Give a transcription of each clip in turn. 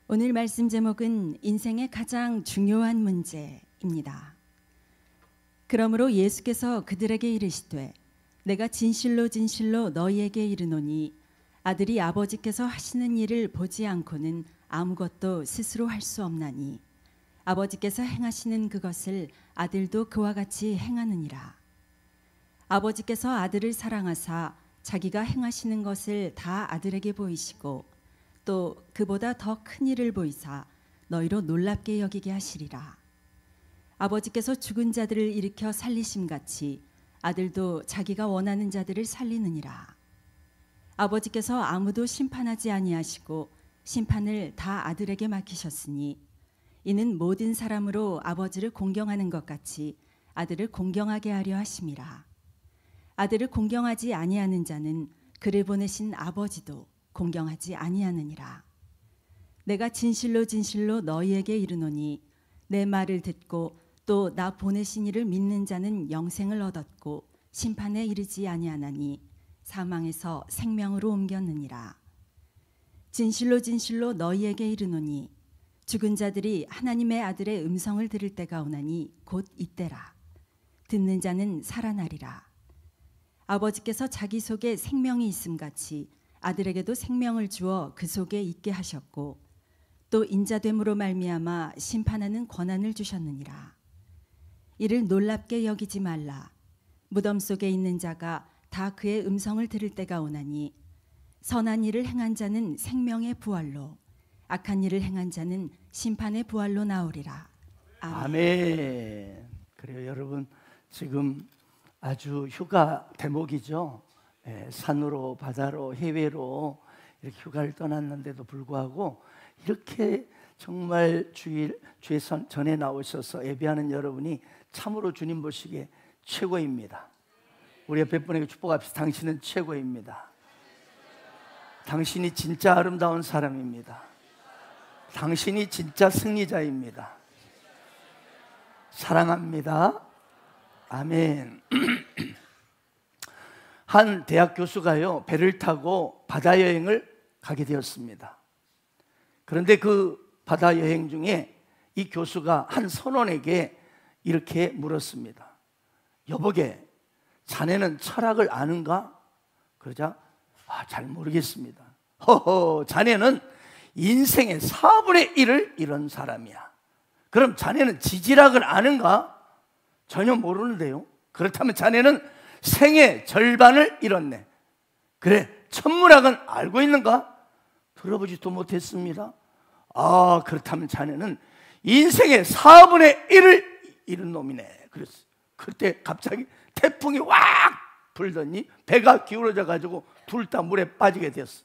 오늘 말씀 제목은 인생의 가장 중요한 문제입니다. 그러므로 예수께서 그들에게 이르시되 내가 진실로 진실로 너희에게 이르노니 아들이 아버지께서 하시는 일을 보지 않고는 아무것도 스스로 할 수 없나니 아버지께서 행하시는 그것을 아들도 그와 같이 행하느니라. 아버지께서 아들을 사랑하사 자기가 행하시는 것을 다 아들에게 보이시고 또 그보다 더 큰 일을 보이사 너희로 놀랍게 여기게 하시리라. 아버지께서 죽은 자들을 일으켜 살리심같이 아들도 자기가 원하는 자들을 살리느니라. 아버지께서 아무도 심판하지 아니하시고 심판을 다 아들에게 맡기셨으니 이는 모든 사람으로 아버지를 공경하는 것 같이 아들을 공경하게 하려 하심이라. 아들을 공경하지 아니하는 자는 그를 보내신 아버지도 공경하지 아니하느니라. 내가 진실로 진실로 너희에게 이르노니 내 말을 듣고 또 나 보내신 이를 믿는 자는 영생을 얻었고 심판에 이르지 아니하나니 사망에서 생명으로 옮겼느니라. 진실로 진실로 너희에게 이르노니 죽은 자들이 하나님의 아들의 음성을 들을 때가 오나니 곧 이때라. 듣는 자는 살아나리라. 아버지께서 자기 속에 생명이 있음같이 아들에게도 생명을 주어 그 속에 있게 하셨고 또 인자됨으로 말미암아 심판하는 권한을 주셨느니라. 이를 놀랍게 여기지 말라. 무덤 속에 있는 자가 다 그의 음성을 들을 때가 오나니 선한 일을 행한 자는 생명의 부활로 악한 일을 행한 자는 심판의 부활로 나오리라. 아멘. 아멘. 그래요, 여러분, 지금 아주 휴가 대목이죠. 산으로 바다로 해외로 이렇게 휴가를 떠났는데도 불구하고 이렇게 정말 주의 전에 나오셔서 예배하는 여러분이 참으로 주님 보시기에 최고입니다. 우리 옆에 분에게 축복합시다. 당신은 최고입니다. 당신이 진짜 아름다운 사람입니다. 당신이 진짜 승리자입니다. 사랑합니다. 아멘. 한 대학 교수가요, 배를 타고 바다 여행을 가게 되었습니다. 그런데 그 바다 여행 중에 이 교수가 한 선원에게 이렇게 물었습니다. 여보게, 자네는 철학을 아는가? 그러자 잘 모르겠습니다. 허허, 자네는 인생의 4분의 1을 잃은 사람이야. 그럼 자네는 지질학을 아는가? 전혀 모르는데요. 그렇다면 자네는 생의 절반을 잃었네. 그래, 천문학은 알고 있는가? 들어보지도 못했습니다. 그렇다면 자네는 인생의 4분의 1을 잃은 놈이네. 그랬어요. 그때 갑자기 태풍이 왁 불더니 배가 기울어져 가지고 둘 다 물에 빠지게 됐어.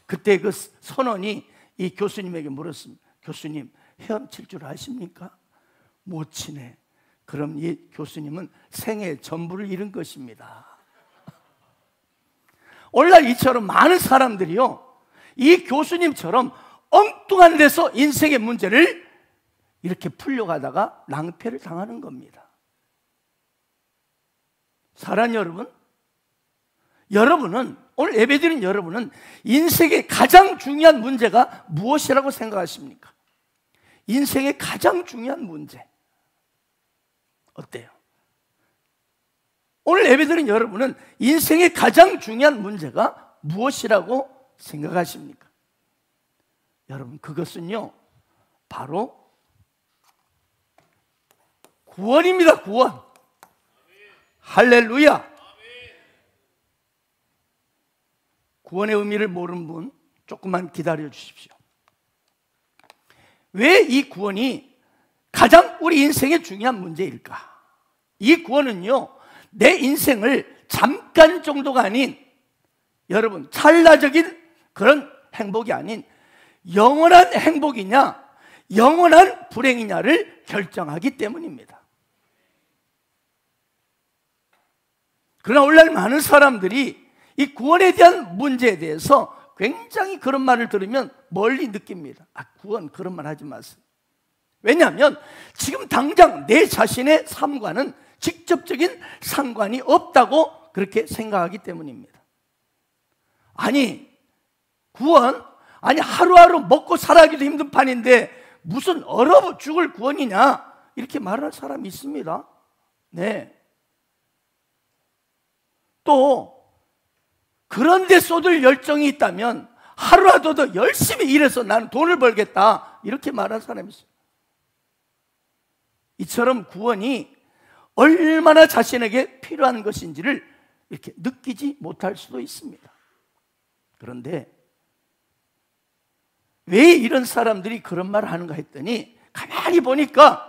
그때 그 선원이 이 교수님에게 물었습니다. 교수님, 헤엄칠 줄 아십니까? 못 치네. 그럼 이 교수님은 생의 전부를 잃은 것입니다. 오늘날 이처럼 많은 사람들이요, 이 교수님처럼 엉뚱한 데서 인생의 문제를 이렇게 풀려가다가 낭패를 당하는 겁니다. 사랑하는 여러분, 여러분은, 오늘 예배드린 여러분은 인생의 가장 중요한 문제가 무엇이라고 생각하십니까? 인생의 가장 중요한 문제 어때요? 오늘 예배드린 여러분은 인생의 가장 중요한 문제가 무엇이라고 생각하십니까? 여러분, 그것은요, 바로 구원입니다. 구원. 할렐루야. 구원의 의미를 모르는 분 조금만 기다려 주십시오. 왜 이 구원이 가장 우리 인생의 중요한 문제일까? 이 구원은요, 내 인생을 잠깐 정도가 아닌, 여러분, 찰나적인 그런 행복이 아닌 영원한 행복이냐 영원한 불행이냐를 결정하기 때문입니다. 그러나 오늘날 많은 사람들이 이 구원에 대한 문제에 대해서 굉장히 그런 말을 들으면 멀리 느낍니다. 구원 그런 말 하지 마세요. 왜냐하면 지금 당장 내 자신의 삶과는 직접적인 상관이 없다고 그렇게 생각하기 때문입니다. 아니, 구원, 아니 하루하루 먹고 살아가기도 힘든 판인데 무슨 얼어 죽을 구원이냐 이렇게 말하는 사람이 있습니다. 네. 또 그런데 쏟을 열정이 있다면 하루라도 더 열심히 일해서 나는 돈을 벌겠다 이렇게 말하는 사람이 있어요. 이처럼 구원이 얼마나 자신에게 필요한 것인지를 이렇게 느끼지 못할 수도 있습니다. 그런데 왜 이런 사람들이 그런 말을 하는가 했더니 가만히 보니까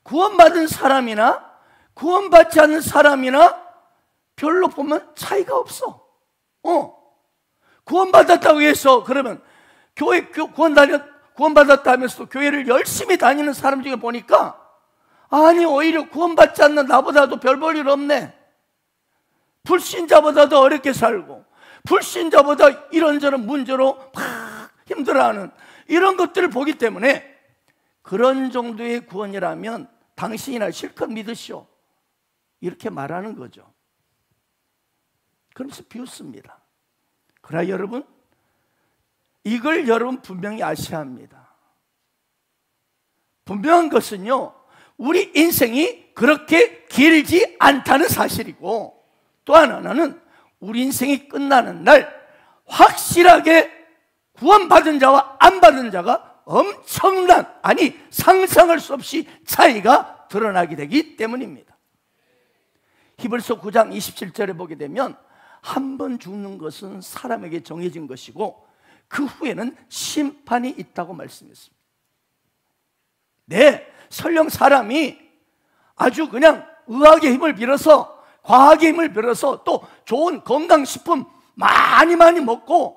구원받은 사람이나 구원받지 않는 사람이나 별로 보면 차이가 없어. 구원받았다고 해서 그러면 교회 구원받았다 하면서도 교회를 열심히 다니는 사람 중에 보니까 아니 오히려 구원받지 않는 나보다도 별 볼 일 없네. 불신자보다도 어렵게 살고 불신자보다 이런저런 문제로 막 힘들어하는 이런 것들을 보기 때문에 그런 정도의 구원이라면 당신이나 실컷 믿으시오 이렇게 말하는 거죠. 그러면서 비웃습니다. 그러나 여러분 이걸 여러분 분명히 아셔야 합니다. 분명한 것은요 우리 인생이 그렇게 길지 않다는 사실이고 또 하나는 우리 인생이 끝나는 날 확실하게 구원받은 자와 안 받은 자가 엄청난 아니 상상할 수 없이 차이가 드러나게 되기 때문입니다. 히브리서 9장 27절에 보게 되면 한 번 죽는 것은 사람에게 정해진 것이고 그 후에는 심판이 있다고 말씀했습니다. 네, 설령 사람이 아주 그냥 의학의 힘을 빌어서 과학의 힘을 빌어서 또 좋은 건강식품 많이 먹고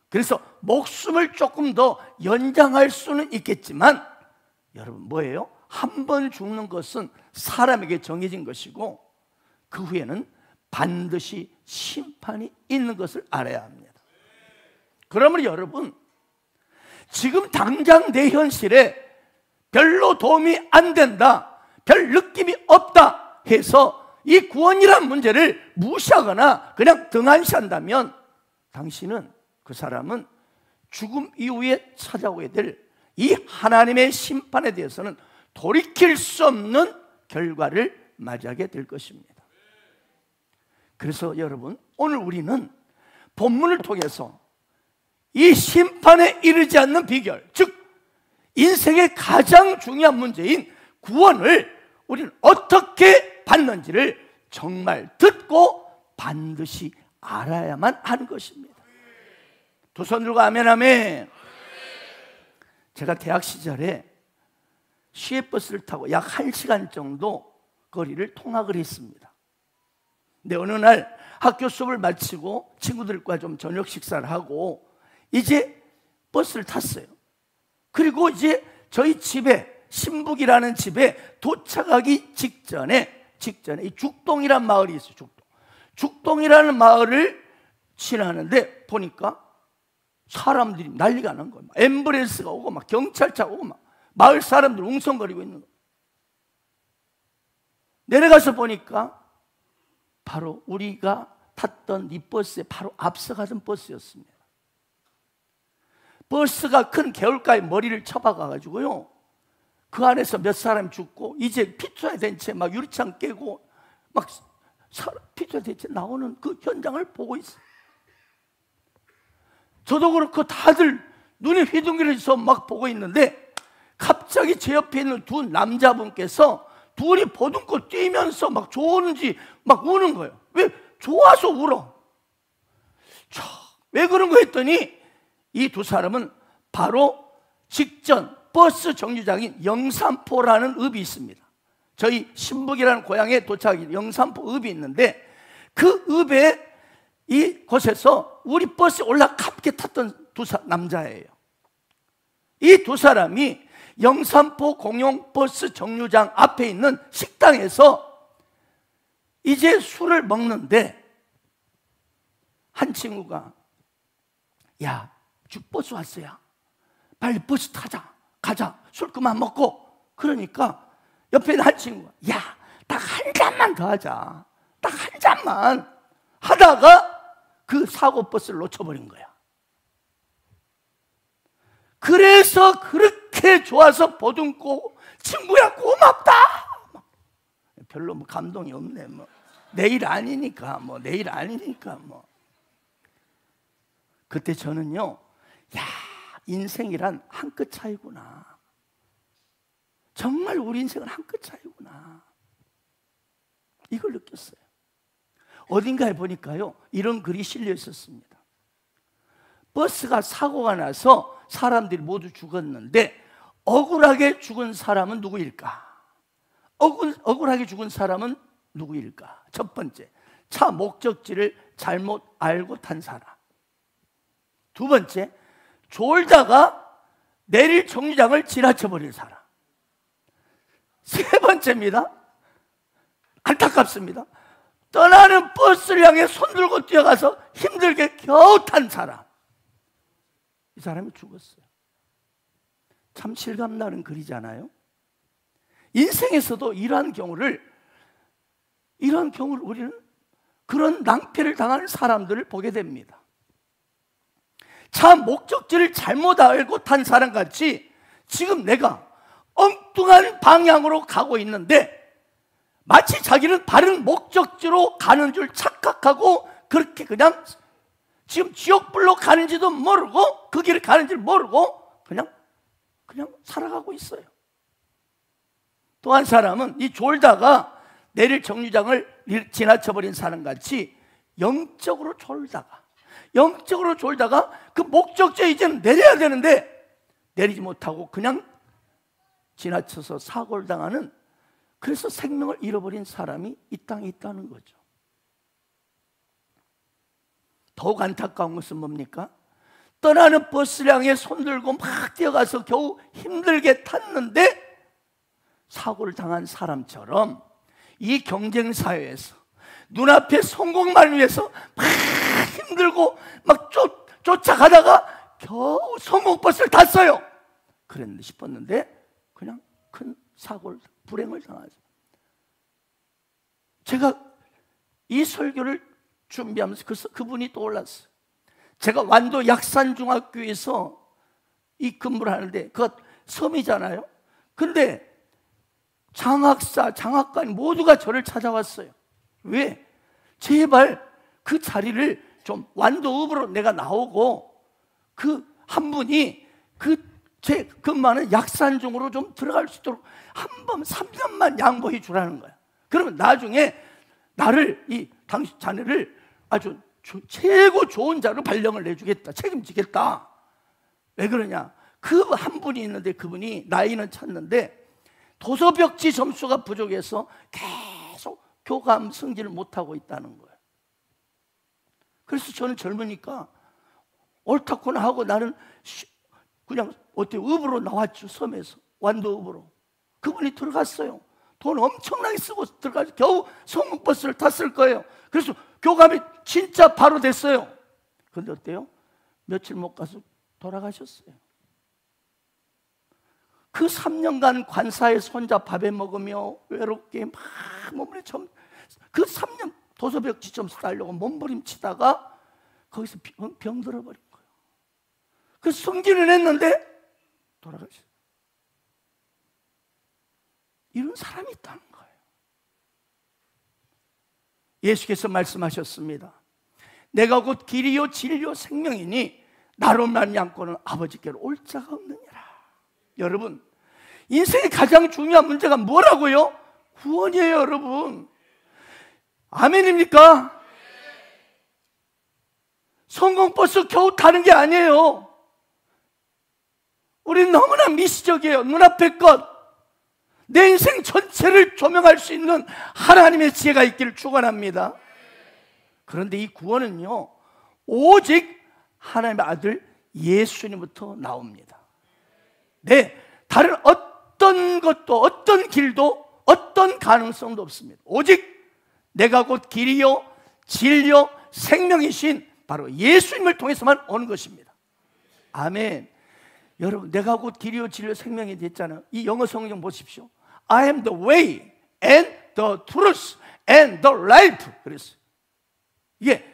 그래서 목숨을 조금 더 연장할 수는 있겠지만 여러분 뭐예요? 한 번 죽는 것은 사람에게 정해진 것이고 그 후에는 반드시 심판이 있는 것을 알아야 합니다. 그러므로 여러분 지금 당장 내 현실에 별로 도움이 안 된다, 별 느낌이 없다 해서 이 구원이란 문제를 무시하거나 그냥 등한시한다면 당신은 그 사람은 죽음 이후에 찾아오게 될 이 하나님의 심판에 대해서는 돌이킬 수 없는 결과를 맞이하게 될 것입니다. 그래서 여러분 오늘 우리는 본문을 통해서 이 심판에 이르지 않는 비결, 즉 인생의 가장 중요한 문제인 구원을 우리는 어떻게 받는지를 정말 듣고 반드시 알아야만 하는 것입니다. 두 손 들고 아멘 아멘. 제가 대학 시절에 시외버스를 타고 약 1시간 정도 거리를 통학을 했습니다. 근데 어느 날 학교 수업을 마치고 친구들과 좀 저녁 식사를 하고 이제 버스를 탔어요. 그리고 이제 저희 집에 신북이라는 집에 도착하기 직전에 이 죽동이라는 마을이 있어요. 죽동이라는 마을을 지나는데 보니까 사람들이 난리가 난 거예요. 앰뷸런스가 오고 막 경찰차가 오고 막 마을 사람들 웅성거리고 있는 거예요. 내려가서 보니까 바로 우리가 탔던 이 버스에 바로 앞서가던 버스였습니다. 버스가 큰 개울가에 머리를 쳐박아가지고요 그 안에서 몇 사람이 죽고 이제 피투에 된 채 막 유리창 깨고 막 피투에 된 채 나오는 그 현장을 보고 있어요. 저도 그렇고 다들 눈이 휘둥그레져서 막 보고 있는데 갑자기 제 옆에 있는 두 남자분께서 둘이 보듬고 뛰면서 막 좋은지 막 우는 거예요. 왜? 좋아서 울어. 왜 그런 거 했더니 이 두 사람은 바로 직전 버스 정류장인 영산포라는 읍이 있습니다. 저희 신북이라는 고향에 도착하기 영산포 읍이 있는데 그 읍에 이곳에서 우리 버스에 올라갑게 탔던 남자예요. 이 두 사람이 영산포 공영 버스 정류장 앞에 있는 식당에서 이제 술을 먹는데 한 친구가 야, 버스 왔어요. 빨리 버스 타자. 가자. 술 그만 먹고. 그러니까 옆에 있는 한 친구가 야, 딱 한 잔만 더 하자. 딱 한 잔만. 하다가 그 사고 버스를 놓쳐버린 거야. 그래서 그렇게 좋아서 보듬고 친구야 고맙다. 별로 뭐 감동이 없네. 뭐 내일 아니니까 내일 아니니까 그때 저는요, 야, 인생이란 한 끗 차이구나. 정말 우리 인생은 한 끗 차이구나. 이걸 느꼈어요. 어딘가에 보니까요, 이런 글이 실려 있었습니다. 버스가 사고가 나서 사람들이 모두 죽었는데 억울하게 죽은 사람은 누구일까? 억울하게 죽은 사람은 누구일까? 첫 번째, 차 목적지를 잘못 알고 탄 사람. 두 번째, 졸다가 내릴 정류장을 지나쳐버린 사람. 세 번째입니다. 안타깝습니다. 떠나는 버스를 향해 손들고 뛰어가서 힘들게 겨우 탄 사람. 이 사람이 죽었어요. 참 실감나는 글이잖아요. 인생에서도 이러한 경우를 우리는 그런 낭패를 당하는 사람들을 보게 됩니다. 차 목적지를 잘못 알고 탄 사람같이 지금 내가 엉뚱한 방향으로 가고 있는데 마치 자기는 다른 목적지로 가는 줄 착각하고 그렇게 그냥 지금 지옥불로 가는지도 모르고 그 길을 가는지 모르고 그냥 살아가고 있어요. 또 한 사람은 이 졸다가 내릴 정류장을 지나쳐버린 사람같이 영적으로 졸다가 그 목적지에 이제는 내려야 되는데 내리지 못하고 그냥 지나쳐서 사고를 당하는, 그래서 생명을 잃어버린 사람이 이 땅에 있다는 거죠. 더욱 안타까운 것은 뭡니까? 떠나는 버스를 향해 손들고 막 뛰어가서 겨우 힘들게 탔는데 사고를 당한 사람처럼 이 경쟁사회에서 눈앞에 성공만 위해서 막 힘들고 막 쫓아가다가 겨우 성공버스를 탔어요. 그랬는데 싶었는데 그냥 큰 사고를, 불행을 당하죠. 제가 이 설교를 준비하면서 그분이 떠올랐어요. 제가 완도 약산중학교에서 이 근무를 하는데 그 섬이잖아요. 근데 장학사, 장학관 모두가 저를 찾아왔어요. 왜? 제발 그 자리를 좀 완도읍으로 내가 나오고 그 한 분이 제 근무하는 약산중으로 좀 들어갈 수 있도록 한 번 3년만 양보해 주라는 거야. 그러면 나중에 나를, 당신 자네를 아주 최고 좋은 자로 발령을 내주겠다, 책임지겠다. 왜 그러냐? 그 한 분이 있는데 그분이 나이는 찼는데 도서벽지 점수가 부족해서 계속 교감 승진을 못하고 있다는 거예요. 그래서 저는 젊으니까 옳다구나 하고 나는 그냥 읍으로 나왔죠. 섬에서 완도읍으로. 그분이 들어갔어요. 돈 엄청나게 쓰고 들어가서 겨우 성공버스를 탔을 거예요. 그래서 교감이 진짜 바로 됐어요. 근데 어때요? 며칠 못 가서 돌아가셨어요. 그 3년간 관사에서 혼자 밥에 먹으며 외롭게 막 몸부림치고 그 3년 도서벽지 점수 따려고 몸부림치다가 거기서 병 들어버린 거예요. 그 승진을 했는데 돌아가셨어요. 이런 사람이 있다는 거예요. 예수께서 말씀하셨습니다. 내가 곧 길이요 진리요 생명이니 나로 말미암고는 아버지께로 올 자가 없느니라. 여러분, 인생의 가장 중요한 문제가 뭐라고요? 구원이에요, 여러분. 아멘입니까? 성공버스 겨우 타는 게 아니에요. 우리는 너무나 미시적이에요. 눈앞의 것, 내 인생 전체를 조명할 수 있는 하나님의 지혜가 있기를 축원합니다. 그런데 이 구원은요, 오직 하나님의 아들 예수님부터 나옵니다. 네, 다른 어떤 것도, 어떤 길도, 어떤 가능성도 없습니다. 오직 내가 곧 길이요 진리요 생명이신 바로 예수님을 통해서만 오는 것입니다. 아멘. 여러분, 내가 곧 길이요 진리요 생명이 됐잖아요. 이 영어 성경 보십시오. I am the way and the truth and the life. 그랬어요. 이게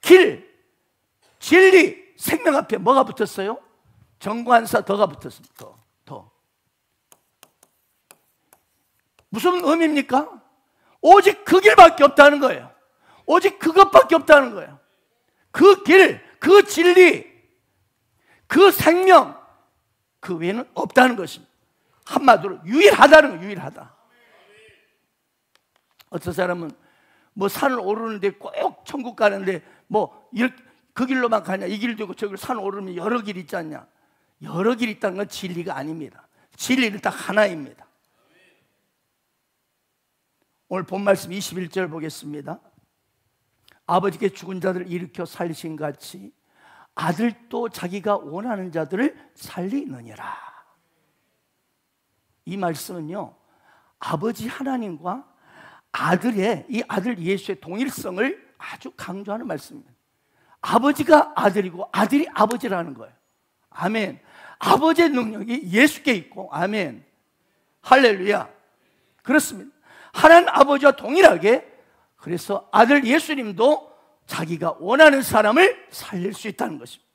길, 진리, 생명 앞에 뭐가 붙었어요? 정관사 더가 붙었습니다. 더. 무슨 의미입니까? 오직 그 길밖에 없다는 거예요. 오직 그것밖에 없다는 거예요. 그 길, 그 진리, 그 생명, 그 외에는 없다는 것입니다. 한마디로 유일하다는 거예요. 유일하다. 어떤 사람은 뭐 산을 오르는데 꼭 천국 가는데 뭐 그 길로만 가냐, 이 길도 있고 저 길 산 오르면 여러 길이 있지 않냐. 여러 길이 있다는 건 진리가 아닙니다. 진리는 딱 하나입니다. 오늘 본 말씀 21절 보겠습니다. 아버지께 죽은 자들을 일으켜 살리신 같이 아들도 자기가 원하는 자들을 살리느니라. 이 말씀은요, 아버지 하나님과 아들의, 이 아들 예수의 동일성을 아주 강조하는 말씀입니다. 아버지가 아들이고 아들이 아버지라는 거예요. 아멘. 아버지의 능력이 예수께 있고, 아멘. 할렐루야. 그렇습니다. 하나님 아버지와 동일하게, 그래서 아들 예수님도 자기가 원하는 사람을 살릴 수 있다는 것입니다.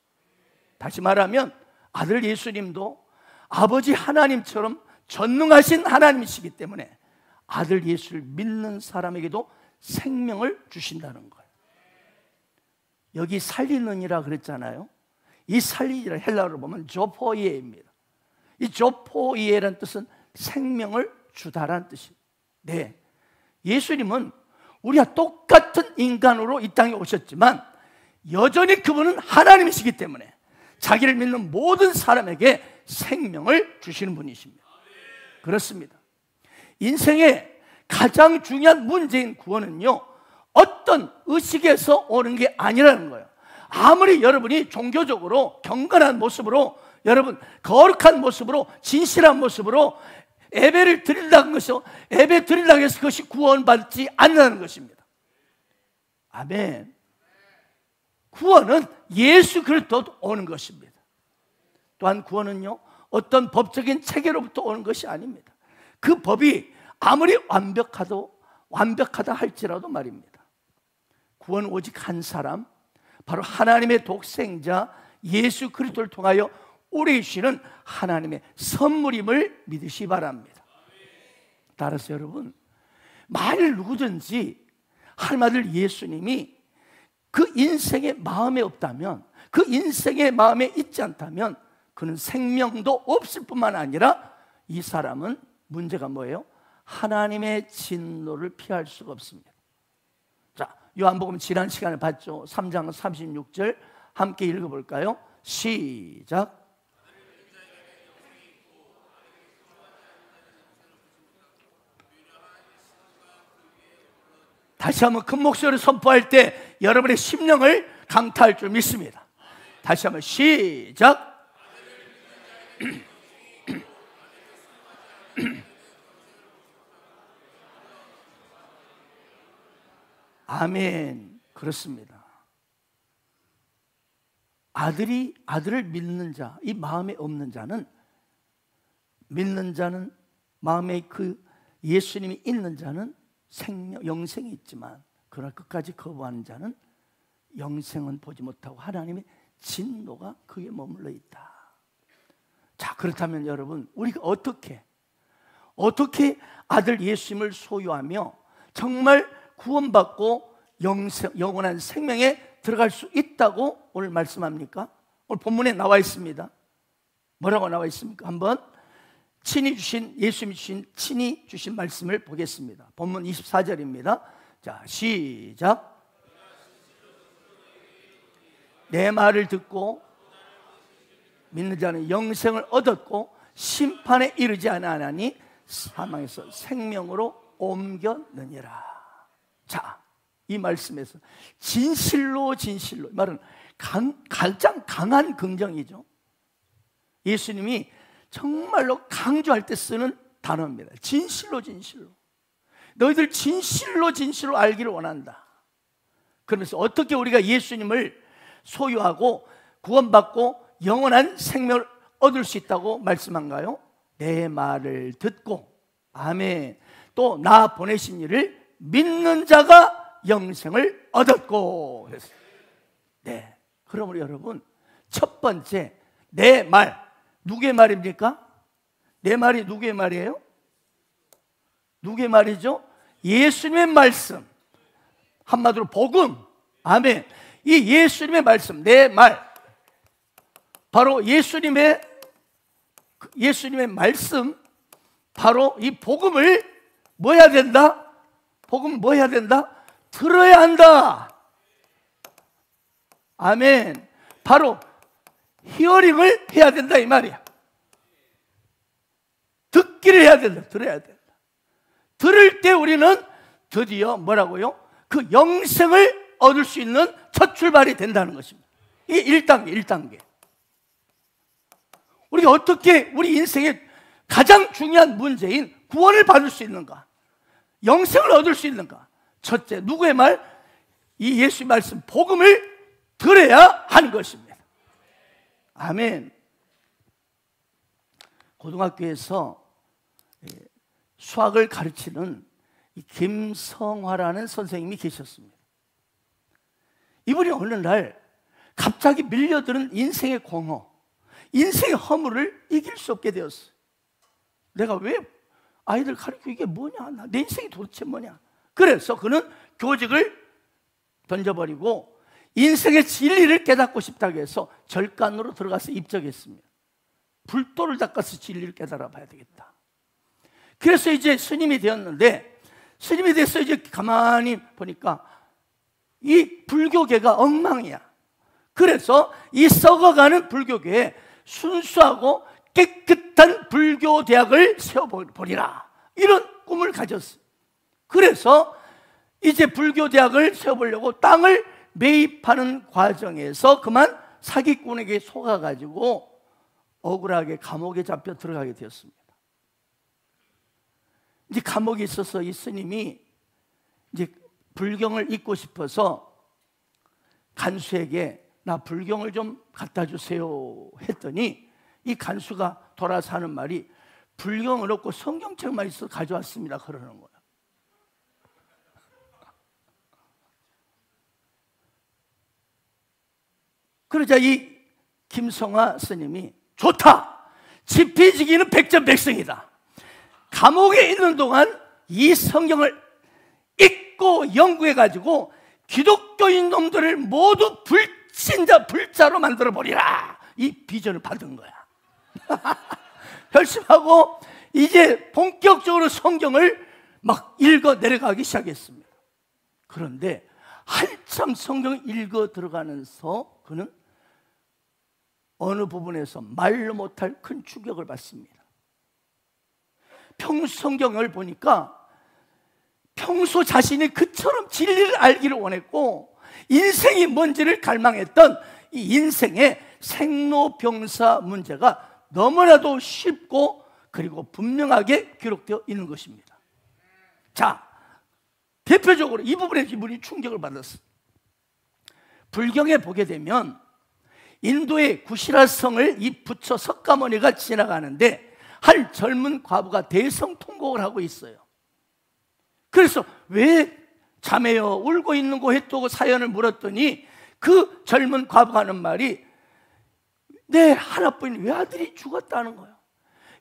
다시 말하면 아들 예수님도 아버지 하나님처럼 전능하신 하나님이시기 때문에 아들 예수를 믿는 사람에게도 생명을 주신다는 거예요. 여기 살리느니라 그랬잖아요. 이 살리니라 헬라어로 보면 조포이에입니다. 이 조포이에라는 뜻은 생명을 주다라는 뜻입니다. 네, 예수님은 우리와 똑같은 인간으로 이 땅에 오셨지만 여전히 그분은 하나님이시기 때문에 자기를 믿는 모든 사람에게 생명을 주시는 분이십니다. 그렇습니다. 인생의 가장 중요한 문제인 구원은요, 어떤 의식에서 오는 게 아니라는 거예요. 아무리 여러분이 종교적으로 경건한 모습으로, 여러분 거룩한 모습으로, 진실한 모습으로 예배를 드린다는 것이요, 예배 드린다고 해서 그것이 구원받지 않는다는 것입니다. 아멘. 구원은 예수 그리스도로 오는 것입니다. 또한 구원은요, 어떤 법적인 체계로부터 오는 것이 아닙니다. 그 법이 아무리 완벽하다 할지라도 말입니다. 구원은 오직 한 사람, 바로 하나님의 독생자 예수 그리스도를 통하여 우리에게 주시는 하나님의 선물임을 믿으시 바랍니다. 따라서 여러분, 만일 누구든지 하나님 아들 예수님이 그 인생의 마음에 없다면, 그 인생의 마음에 있지 않다면 그는 생명도 없을 뿐만 아니라 이 사람은 문제가 뭐예요? 하나님의 진노를 피할 수가 없습니다. 자, 요한복음 지난 시간에 봤죠? 3장 36절 함께 읽어볼까요? 시작. 다시 한번 큰 목소리로 선포할 때 여러분의 심령을 강타할 줄 믿습니다. 다시 한번 시작. 아멘. 그렇습니다. 아들을 믿는 자, 이 마음에 없는 자는, 믿는 자는, 마음에 그 예수님이 있는 자는 영생이 있지만, 그러나 끝까지 거부하는 자는 영생은 보지 못하고 하나님의 진노가 그에 머물러 있다. 자, 그렇다면 여러분, 우리가 어떻게 아들 예수님을 소유하며 정말 구원받고 영원한 생명에 들어갈 수 있다고 오늘 말씀합니까? 오늘 본문에 나와 있습니다. 뭐라고 나와 있습니까? 한번 예수님이 친히 주신 말씀을 보겠습니다. 본문 24절입니다. 자, 시작. 내 말을 듣고 믿는 자는 영생을 얻었고 심판에 이르지 아니하나니 사망에서 생명으로 옮겼느니라. 자, 이 말씀에서 진실로 말은 가장 강한 긍정이죠. 예수님이 정말로 강조할 때 쓰는 단어입니다. 진실로. 너희들 진실로 알기를 원한다. 그러면서 어떻게 우리가 예수님을 소유하고 구원받고 영원한 생명을 얻을 수 있다고 말씀한가요? 내 말을 듣고, 아멘, 또 나 보내신 이를 믿는 자가 영생을 얻었고. 네, 그러므로 여러분, 첫 번째 내 말. 누구의 말입니까? 내 말이 누구의 말이에요? 누구의 말이죠? 예수님의 말씀. 한마디로 복음. 아멘. 이 예수님의 말씀, 내 말. 바로 예수님의 말씀, 바로 이 복음을 뭐 해야 된다? 복음 뭐 해야 된다? 들어야 한다. 아멘. 바로 히어링을 해야 된다 이 말이야. 듣기를 해야 된다. 들어야 된다. 들을 때 우리는 드디어 뭐라고요? 그 영생을 얻을 수 있는 첫 출발이 된다는 것입니다. 이게 1단계. 우리가 어떻게 우리 인생의 가장 중요한 문제인 구원을 받을 수 있는가? 영생을 얻을 수 있는가? 첫째, 누구의 말? 이 예수의 말씀, 복음을 들어야 하는 것입니다. 아멘. 고등학교에서 수학을 가르치는 김성화라는 선생님이 계셨습니다. 이분이 어느 날 갑자기 밀려드는 인생의 공허, 인생의 허물을 이길 수 없게 되었어요. 내가 왜 아이들 가르치고 이게 뭐냐? 내 인생이 도대체 뭐냐? 그래서 그는 교직을 던져버리고 인생의 진리를 깨닫고 싶다고 해서 절간으로 들어가서 입적했습니다. 불도를 닦아서 진리를 깨달아 봐야 되겠다. 그래서 이제 스님이 되었는데, 스님이 돼서 이제 가만히 보니까 이 불교계가 엉망이야. 그래서 이 썩어가는 불교계에 순수하고 깨끗한 불교 대학을 세워버리라, 이런 꿈을 가졌어요. 그래서 이제 불교 대학을 세워보려고 땅을 매입하는 과정에서 그만 사기꾼에게 속아가지고 억울하게 감옥에 잡혀 들어가게 되었습니다. 이제 감옥에 있어서 이 스님이 이제 불경을 읽고 싶어서 간수에게 나 불경을 좀 갖다 주세요 했더니 이 간수가 돌아서 하는 말이 불경을 없고 성경책만 있어 가져왔습니다 그러는 거야. 그러자 이 김성화 스님이 좋다, 지피지기는 백전백승이다. 감옥에 있는 동안 이 성경을 읽고 연구해가지고 기독교인 놈들을 모두 불자로 만들어버리라, 이 비전을 받은 거야. 결심하고 이제 본격적으로 성경을 막 읽어 내려가기 시작했습니다. 그런데 한참 성경을 읽어 들어가면서 그는 어느 부분에서 말로 못할 큰 충격을 받습니다. 평소 성경을 보니까 평소 자신이 그처럼 진리를 알기를 원했고 인생이 뭔지를 갈망했던 이 인생의 생로병사 문제가 너무나도 쉽고 그리고 분명하게 기록되어 있는 것입니다. 자, 대표적으로 이 부분에 이분이 충격을 받았어요. 불경에 보게 되면 인도의 구시라성을 이 부처 석가모니가 지나가는데 한 젊은 과부가 대성통곡을 하고 있어요. 그래서 왜 자매여 울고 있는 거 했다고 사연을 물었더니 그 젊은 과부가 하는 말이 내 하나뿐인 외아들이 죽었다는 거예요.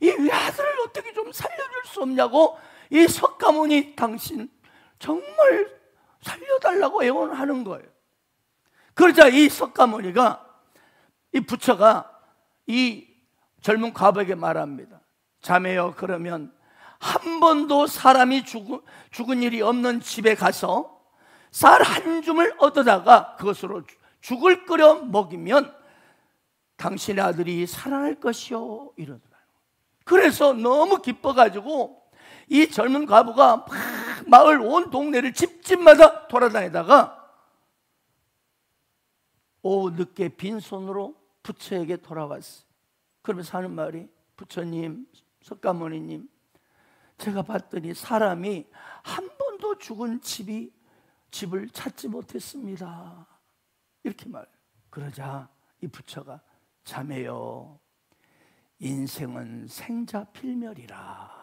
이 외아들을 어떻게 좀 살려줄 수 없냐고 이 석가모니 당신 정말 살려달라고 애원하는 거예요. 그러자 이 석가모니가, 이 부처가 이 젊은 과부에게 말합니다. 자매여, 그러면 한 번도 사람이 죽은 일이 없는 집에 가서 쌀 한 줌을 얻어다가 그것으로 죽을 끓여 먹이면 당신의 아들이 살아날 것이요, 이러더라고요. 그래서 너무 기뻐가지고 이 젊은 과부가 막 마을 온 동네를 집집마다 돌아다니다가 오후 늦게 빈손으로 부처에게 돌아왔어요. 그러면서 하는 말이, 부처님, 석가모니님, 제가 봤더니 사람이 한 번도 죽은 집을 찾지 못했습니다, 이렇게 말해요. 그러자 이 부처가 자매여, 인생은 생자필멸이라.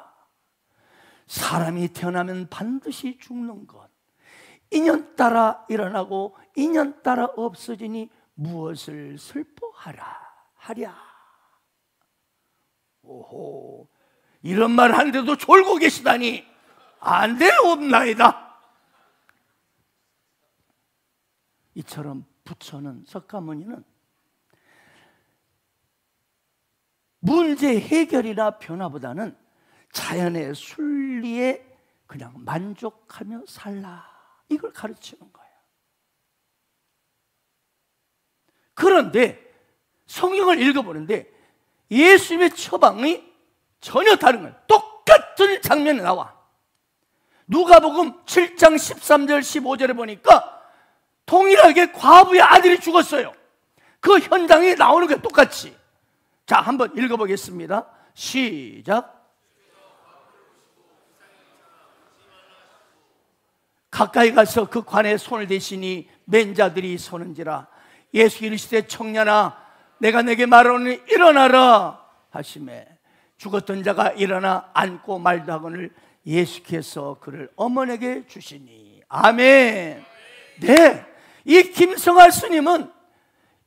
사람이 태어나면 반드시 죽는 것, 인연 따라 일어나고 인연 따라 없어지니 무엇을 슬퍼하랴. 오호, 이런 말 하는데도 졸고 계시다니 안 되옵나이다. 이처럼 부처는, 석가모니는 문제 해결이나 변화보다는 자연의 순리에 그냥 만족하며 살라, 이걸 가르치는 거예요. 그런데 성경을 읽어보는데 예수님의 처방이 전혀 다른 거예요. 똑같은 장면이 나와. 누가복음 7장 13절 15절에 보니까 동일하게 과부의 아들이 죽었어요. 그 현장이 나오는 게 똑같이. 자, 한번 읽어보겠습니다. 시작. 가까이 가서 그 관에 손을 대시니 맨 자들이 서는지라. 예수 이르시되 청년아, 내가 내게 말하노니 일어나라 하시매 죽었던 자가 일어나 앉고 말도 하거늘 예수께서 그를 어머니에게 주시니. 아멘. 네, 이 김성할 스님은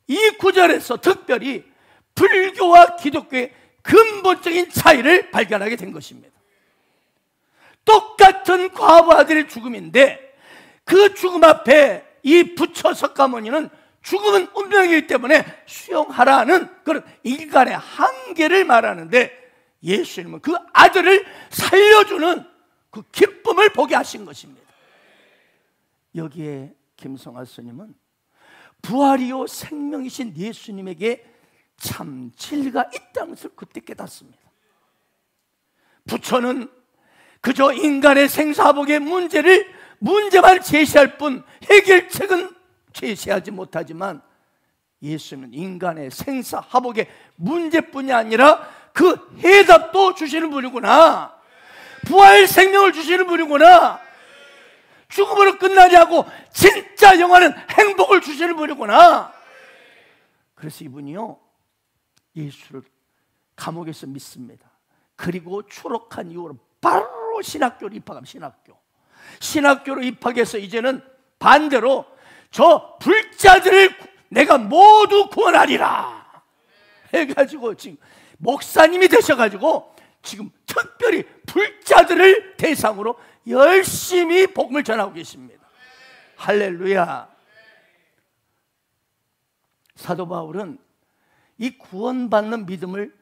이 구절에서 특별히 불교와 기독교의 근본적인 차이를 발견하게 된 것입니다. 똑같은 과부 아들의 죽음인데 그 죽음 앞에 이 부처 석가모니는 죽음은 운명이기 때문에 수용하라는 그런 인간의 한계를 말하는데, 예수님은 그 아들을 살려주는 그 기쁨을 보게 하신 것입니다. 여기에 김성하 스님은 부활이요 생명이신 예수님에게 참 진리가 있다는 것을 그때 깨닫습니다. 부처는 그저 인간의 생사복의 문제만 제시할 뿐 해결책은 제시하지 못하지만, 예수님은 인간의 생사화복의 문제뿐이 아니라 그 해답도 주시는 분이구나. 부활 생명을 주시는 분이구나. 죽음으로 끝나지 않고 진짜 영원한 행복을 주시는 분이구나. 그래서 이분이요, 예수를 감옥에서 믿습니다. 그리고 추록한 이후로 바로 신학교로 입학합니다. 신학교로 입학해서 이제는 반대로 저 불자들을 내가 모두 구원하리라 해가지고 지금 목사님이 되셔가지고 지금 특별히 불자들을 대상으로 열심히 복음을 전하고 계십니다. 할렐루야. 사도 바울은 이 구원받는 믿음을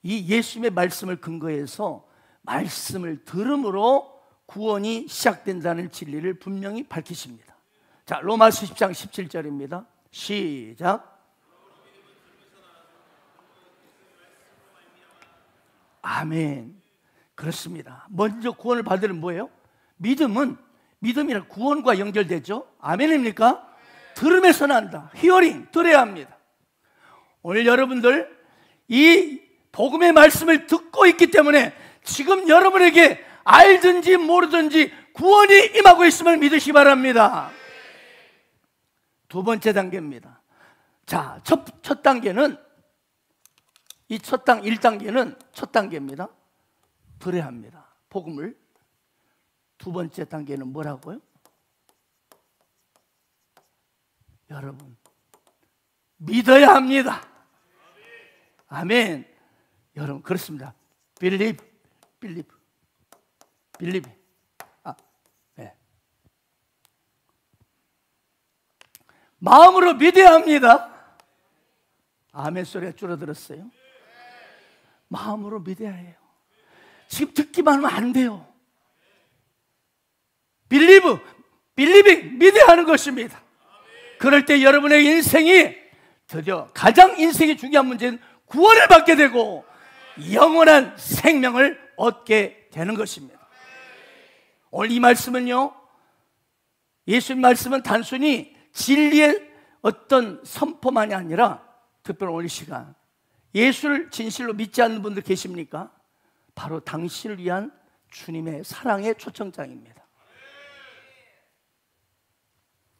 이 예수님의 말씀을 근거해서 말씀을 들음으로 구원이 시작된다는 진리를 분명히 밝히십니다. 자, 로마서 10장 17절입니다. 시작. 아멘. 그렇습니다. 먼저 구원을 받으는 뭐예요? 믿음이란 구원과 연결되죠. 아멘입니까? 들음에서 난다. 히어링, 들어야 합니다. 오늘 여러분들 이 복음의 말씀을 듣고 있기 때문에 지금 여러분에게 알든지 모르든지 구원이 임하고 있음을 믿으시기 바랍니다. 두 번째 단계입니다. 자, 첫 단계는, 이 1단계는 첫 단계입니다. 들어야 합니다. 복음을. 두 번째 단계는 뭐라고요? 여러분, 믿어야 합니다. 아멘. 여러분, 그렇습니다. believe. 네. 마음으로 믿어야 합니다. 아멘 소리가 줄어들었어요. 마음으로 믿어야 해요. 지금 듣기만 하면 안 돼요. believing, 믿어야 하는 것입니다. 그럴 때 여러분의 인생이 드디어 가장 인생이 중요한 문제는 구원을 받게 되고 영원한 생명을 얻게 되는 것입니다. 오늘 이 말씀은요, 예수님 말씀은 단순히 진리의 어떤 선포만이 아니라, 특별히 오늘 이 시간 예수를 진실로 믿지 않는 분들 계십니까? 바로 당신을 위한 주님의 사랑의 초청장입니다.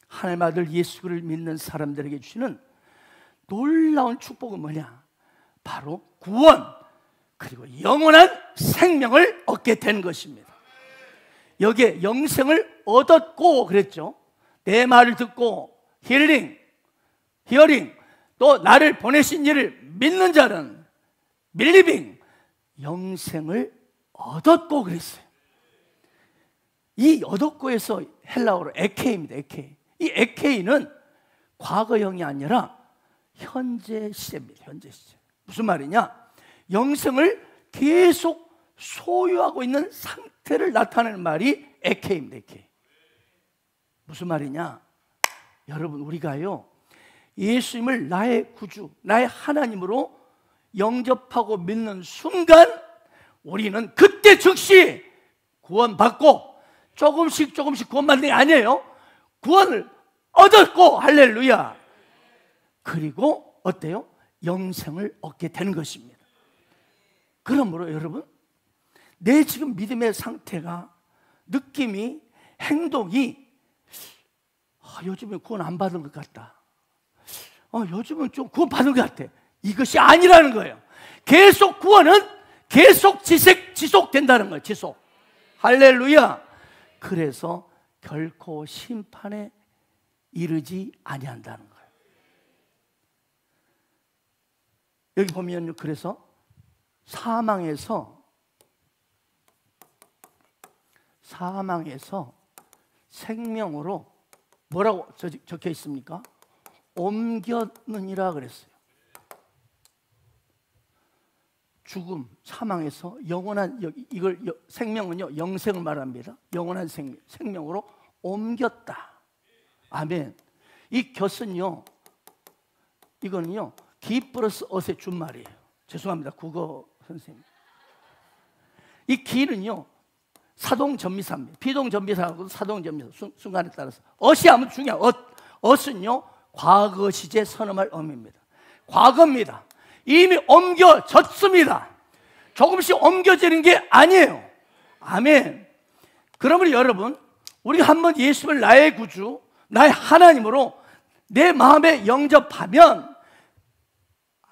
하나님 아들 예수를 믿는 사람들에게 주시는 놀라운 축복은 뭐냐? 바로 구원, 그리고 영원한 생명을 얻게 되는 것입니다. 여기에 영생을 얻었고 그랬죠. 내 말을 듣고 히어링, 또 나를 보내신 이를 믿는 자는 believing, 영생을 얻었고 그랬어요. 이 얻었고에서 헬라어로 에케이입니다. 에케이. 이 에케이는 과거형이 아니라 현재 시제입니다. 현재 시제. 무슨 말이냐? 영생을 계속 소유하고 있는 상태를 나타내는 말이 에케이입니다. 에케이. 무슨 말이냐? 여러분, 우리가요, 예수님을 나의 구주, 나의 하나님으로 영접하고 믿는 순간 우리는 그때 즉시 구원받고 조금씩 구원받는 게 아니에요. 구원을 얻었고, 할렐루야. 그리고 어때요? 영생을 얻게 되는 것입니다. 그러므로 여러분, 내 지금 믿음의 상태가, 느낌이, 행동이 요즘에 구원 안 받은 것 같다. 요즘은 좀 구원 받은 것 같아. 이것이 아니라는 거예요. 계속 구원은 계속 지속된다는 거예요. 지속. 할렐루야. 그래서 결코 심판에 이르지 아니한다는 거예요. 여기 보면요, 그래서 사망에서 생명으로 뭐라고 적혀 있습니까? 옮겼느니라 그랬어요. 죽음, 사망에서 영원한, 이걸 생명은요, 영생을 말합니다. 영원한 생명으로 옮겼다. 아멘. 이 곁은요, 이거는요, 기 플러스 엇의 준말이에요. 죄송합니다, 국어 선생님. 이 기는요, 사동전미사입니다. 비동전미사하고 사동전미사, 순간에 따라서. 엇이 아무 중요해요. 엇은요, 과거 시제 선언할 의미입니다. 과거입니다. 이미 옮겨졌습니다. 조금씩 옮겨지는 게 아니에요. 아멘. 그러면 여러분, 우리가 한번 예수를 나의 구주, 나의 하나님으로 내 마음에 영접하면,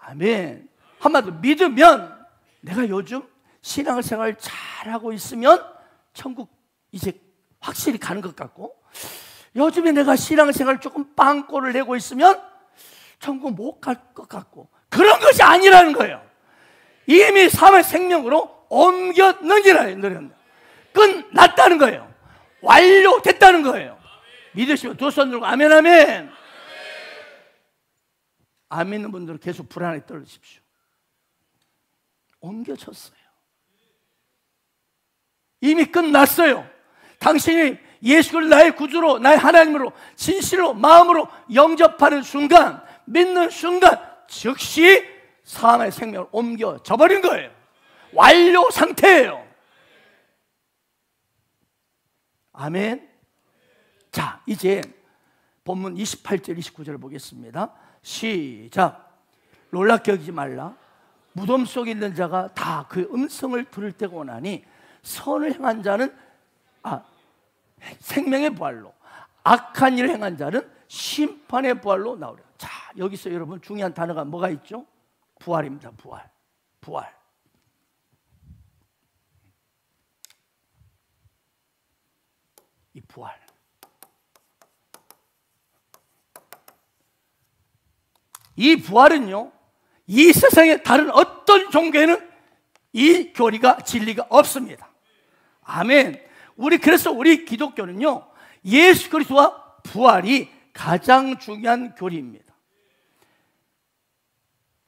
아멘, 한마디로 믿으면, 내가 요즘 신앙생활 잘하고 있으면 천국 이제 확실히 가는 것 같고, 요즘에 내가 신앙생활 조금 빵꼬를 내고 있으면 천국 못 갈 것 같고, 그런 것이 아니라는 거예요. 이미 삶의 생명으로 옮겼느니라. 끝났다는 거예요. 완료됐다는 거예요. 믿으시면 두 손 들고 아멘, 아멘. 안 믿는 분들은 계속 불안에 떨으십시오. 옮겨졌어요. 이미 끝났어요. 당신이 예수를 나의 구주로, 나의 하나님으로 진실로 마음으로 영접하는 순간, 믿는 순간 즉시 삶의 생명을 옮겨져 버린 거예요. 완료 상태예요. 아멘. 자, 이제 본문 28절 29절을 보겠습니다. 시작. 놀랍게 여기지 말라. 무덤 속에 있는 자가 다 그 음성을 들을 때가 오나니 선을 행한 자는 생명의 부활로, 악한 일을 행한 자는 심판의 부활로 나오리라. 자, 여기서 여러분 중요한 단어가 뭐가 있죠? 부활입니다. 부활. 부활. 이 부활. 이 부활은요, 이 세상의 다른 어떤 종교에는 이 교리가, 진리가 없습니다. 아멘. 그래서 우리 기독교는요, 예수 그리스도와 부활이 가장 중요한 교리입니다.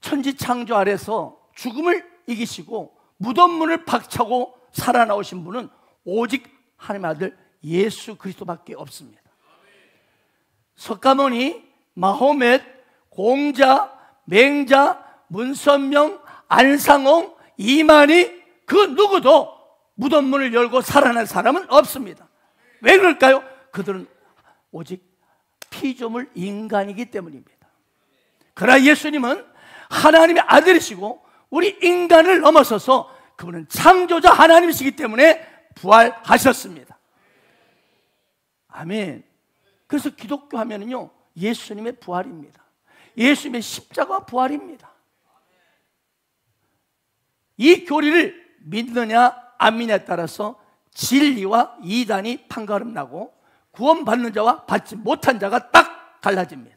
천지 창조 아래서 죽음을 이기시고 무덤문을 박차고 살아나오신 분은 오직 하나님의 아들 예수 그리스도밖에 없습니다. 석가모니, 마호멧, 공자, 맹자, 문선명, 안상홍, 이만희, 그 누구도 무덤문을 열고 살아난 사람은 없습니다. 왜 그럴까요? 그들은 오직 피조물 인간이기 때문입니다. 그러나 예수님은 하나님의 아들이시고 우리 인간을 넘어서서 그분은 창조자 하나님이시기 때문에 부활하셨습니다. 아멘. 그래서 기독교 하면은요, 예수님의 부활입니다. 예수님의 십자가 부활입니다. 이 교리를 믿느냐 안 믿느냐에 따라서 진리와 이단이 판가름 나고 구원받는 자와 받지 못한 자가 딱 갈라집니다.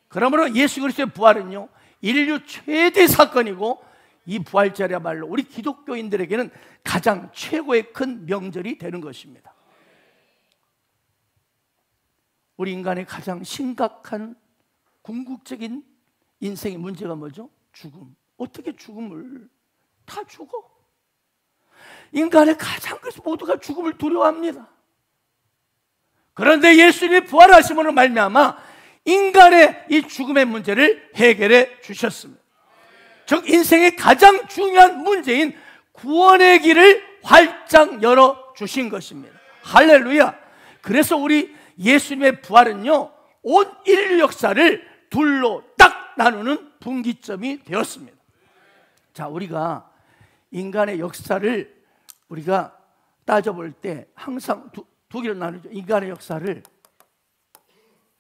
그러므로 예수 그리스도의 부활은요, 인류 최대 사건이고 이 부활절이야말로 우리 기독교인들에게는 가장 최고의 큰 명절이 되는 것입니다. 우리 인간의 가장 심각한 궁극적인 인생의 문제가 뭐죠? 죽음. 어떻게 죽음을? 다 죽어. 인간의 가장 큰 모두가 죽음을 두려워합니다. 그런데 예수님이 부활하심으로 말미암아 인간의 이 죽음의 문제를 해결해 주셨습니다. 즉 인생의 가장 중요한 문제인 구원의 길을 활짝 열어 주신 것입니다. 할렐루야. 그래서 우리 예수님의 부활은요, 온 인류 역사를 둘로 딱 나누는 분기점이 되었습니다. 자, 우리가 인간의 역사를 우리가 따져볼 때 항상 두 개로 나누죠. 인간의 역사를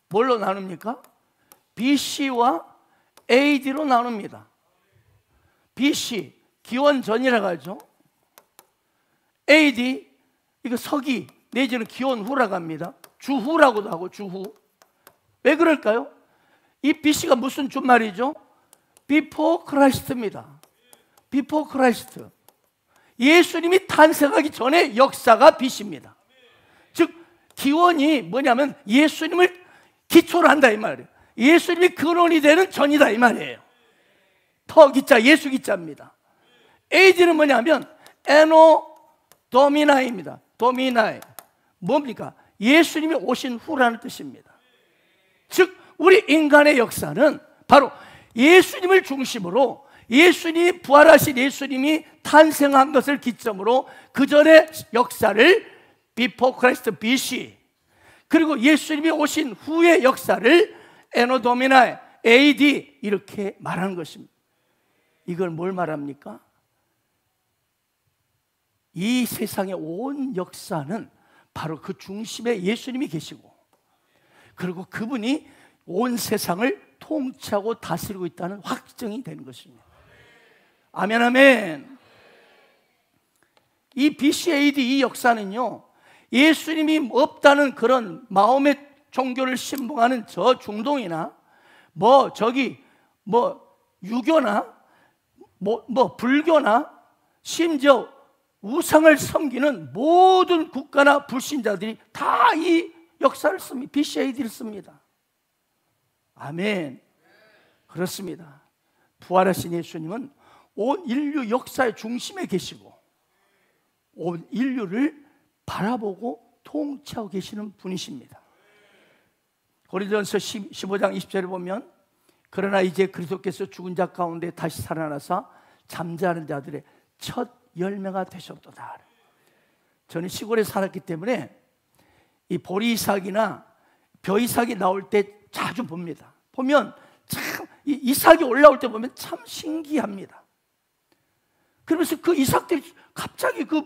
뭘로 나눕니까? BC와 AD로 나눕니다. BC, 기원 전이라고 하죠. AD, 이거 서기 내지는 기원 후라고 합니다. 주후라고도 하고 주후. 왜 그럴까요? 이 BC가 무슨 준말이죠? Before Christ입니다. Before Christ. 예수님이 탄생하기 전의 역사가 BC입니다. 즉 기원이 뭐냐면 예수님을 기초로 한다 이 말이에요. 예수님이 근원이 되는 전이다 이 말이에요. 터 기자 예수 기자입니다. AD는 뭐냐면 에노 도미나이입니다. 도미나이 뭡니까? 예수님이 오신 후라는 뜻입니다. 즉 우리 인간의 역사는 바로 예수님을 중심으로 예수님이 부활하신 예수님이 탄생한 것을 기점으로 그 전의 역사를 Before Christ BC, 그리고 예수님이 오신 후의 역사를 에노 도미나이 AD 이렇게 말하는 것입니다. 이걸 뭘 말합니까? 이 세상의 온 역사는 바로 그 중심에 예수님이 계시고, 그리고 그분이 온 세상을 통치하고 다스리고 있다는 확증이 되는 것입니다. 아멘 아멘. 이 BC-AD 이 역사는요, 예수님이 없다는 그런 마음의 종교를 신봉하는 저 중동이나 유교나 불교나 심지어 우상을 섬기는 모든 국가나 불신자들이 다 이 역사를 씁니다. BC-AD를 씁니다. 아멘. 그렇습니다. 부활하신 예수님은 온 인류 역사의 중심에 계시고 온 인류를 바라보고 통치하고 계시는 분이십니다. 고린도전서 15장 20절에 보면 그러나 이제 그리스도께서 죽은 자 가운데 다시 살아나사 잠자는 자들의 첫 열매가 되셨도다. 저는 시골에 살았기 때문에 이 보리이삭이나 벼이삭이 나올 때 자주 봅니다. 보면 참 이삭이 올라올 때 보면 참 신기합니다. 그러면서 그 이삭들이 갑자기 그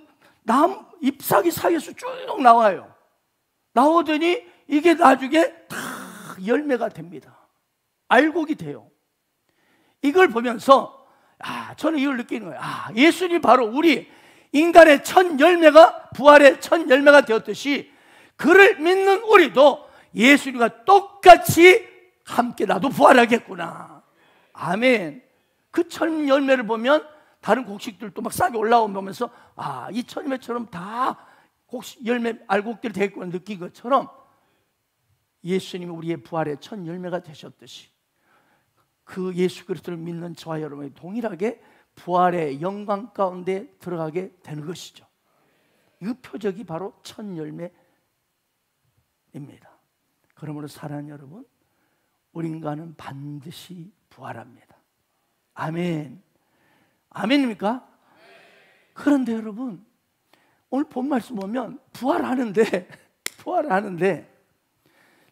잎사귀 사이에서 쭉 나와요. 나오더니 이게 나중에 다 열매가 됩니다. 알곡이 돼요. 이걸 보면서 저는 이걸 느끼는 거예요. 예수님이 바로 우리 인간의 첫 열매가 부활의 첫 열매가 되었듯이 그를 믿는 우리도 예수님과 똑같이 함께 나도 부활하겠구나. 아멘. 그 첫 열매를 보면 다른 곡식들도 막 싹이 올라오면서 이 첫 열매처럼 다 곡식 열매 알곡들이 되겠구나 느낀 것처럼 예수님이 우리의 부활의 첫 열매가 되셨듯이 그 예수 그리스도를 믿는 저와 여러분이 동일하게 부활의 영광 가운데 들어가게 되는 것이죠. 이 표적이 바로 첫 열매입니다. 그러므로 사랑하는 여러분, 우리 인간은 반드시 부활합니다. 아멘. 아멘입니까? 그런데 여러분, 오늘 본 말씀 보면 부활하는데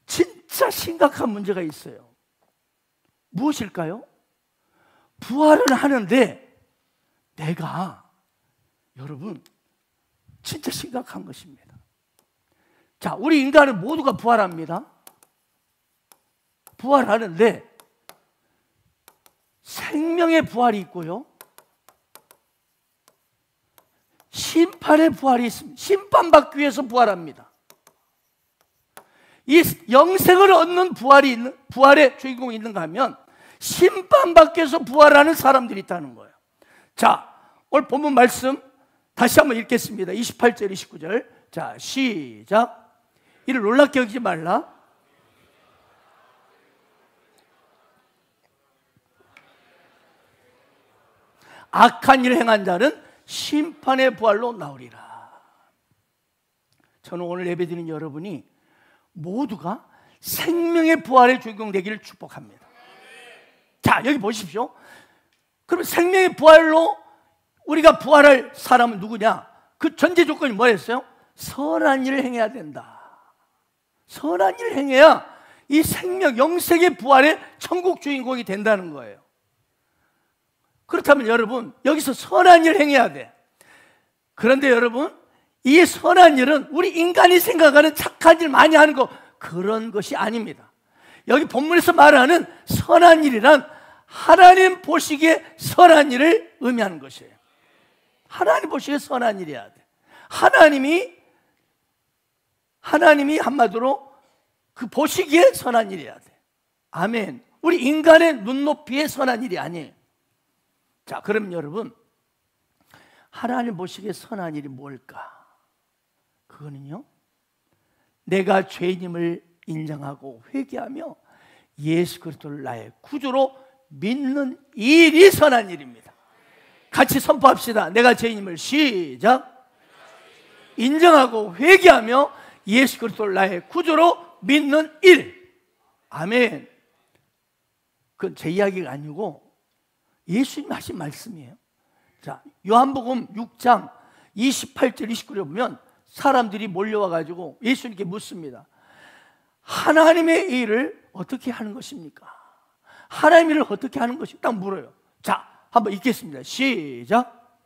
진짜 심각한 문제가 있어요. 무엇일까요? 부활을 하는데 내가 여러분 진짜 심각한 것입니다. 자, 우리 인간은 모두가 부활합니다. 부활하는데 생명의 부활이 있고요, 심판의 부활이 있습니다. 심판받기 위해서 부활합니다. 이 영생을 얻는 부활의 주인공이 있는가 하면 심판받기 위해서 부활하는 사람들이 있다는 거예요. 자, 오늘 본문 말씀 다시 한번 읽겠습니다. 28절, 29절. 자, 시작. 이를 놀랍게 여기지 말라. 악한 일을 행한 자는 심판의 부활로 나오리라. 저는 오늘 예배드리는 여러분이 모두가 생명의 부활의 주인공 되기를 축복합니다. 자, 여기 보십시오. 그럼 생명의 부활로 우리가 부활할 사람은 누구냐? 그 전제 조건이 뭐였어요? 선한 일을 행해야 된다. 선한 일을 행해야 이 생명, 영생의 부활의 천국 주인공이 된다는 거예요. 그렇다면 여러분, 여기서 선한 일을 행해야 돼. 그런데 여러분, 이 선한 일은 우리 인간이 생각하는 착한 일 많이 하는 거, 그런 것이 아닙니다. 여기 본문에서 말하는 선한 일이란 하나님 보시기에 선한 일을 의미하는 것이에요. 하나님 보시기에 선한 일이어야 돼. 하나님이 한마디로 그 보시기에 선한 일이어야 돼. 아멘. 우리 인간의 눈높이에 선한 일이 아니에요. 자, 그럼 여러분, 하나님 보시기에 선한 일이 뭘까? 그거는요, 내가 죄인임을 인정하고 회개하며 예수 그리스도를 나의 구주로 믿는 일이 선한 일입니다. 같이 선포합시다. 내가 죄인임을 시작. 인정하고 회개하며 예수 그리스도를 나의 구주로 믿는 일. 아멘. 그건 제 이야기가 아니고 예수님 하신 말씀이에요. 자, 요한복음 6장 28절 29절에 보면 사람들이 몰려와 가지고 예수님께 묻습니다. 하나님의 일을 어떻게 하는 것입니까? 하나님의 일을 어떻게 하는 것입니까? 딱 물어요. 자, 한번 읽겠습니다. 시작.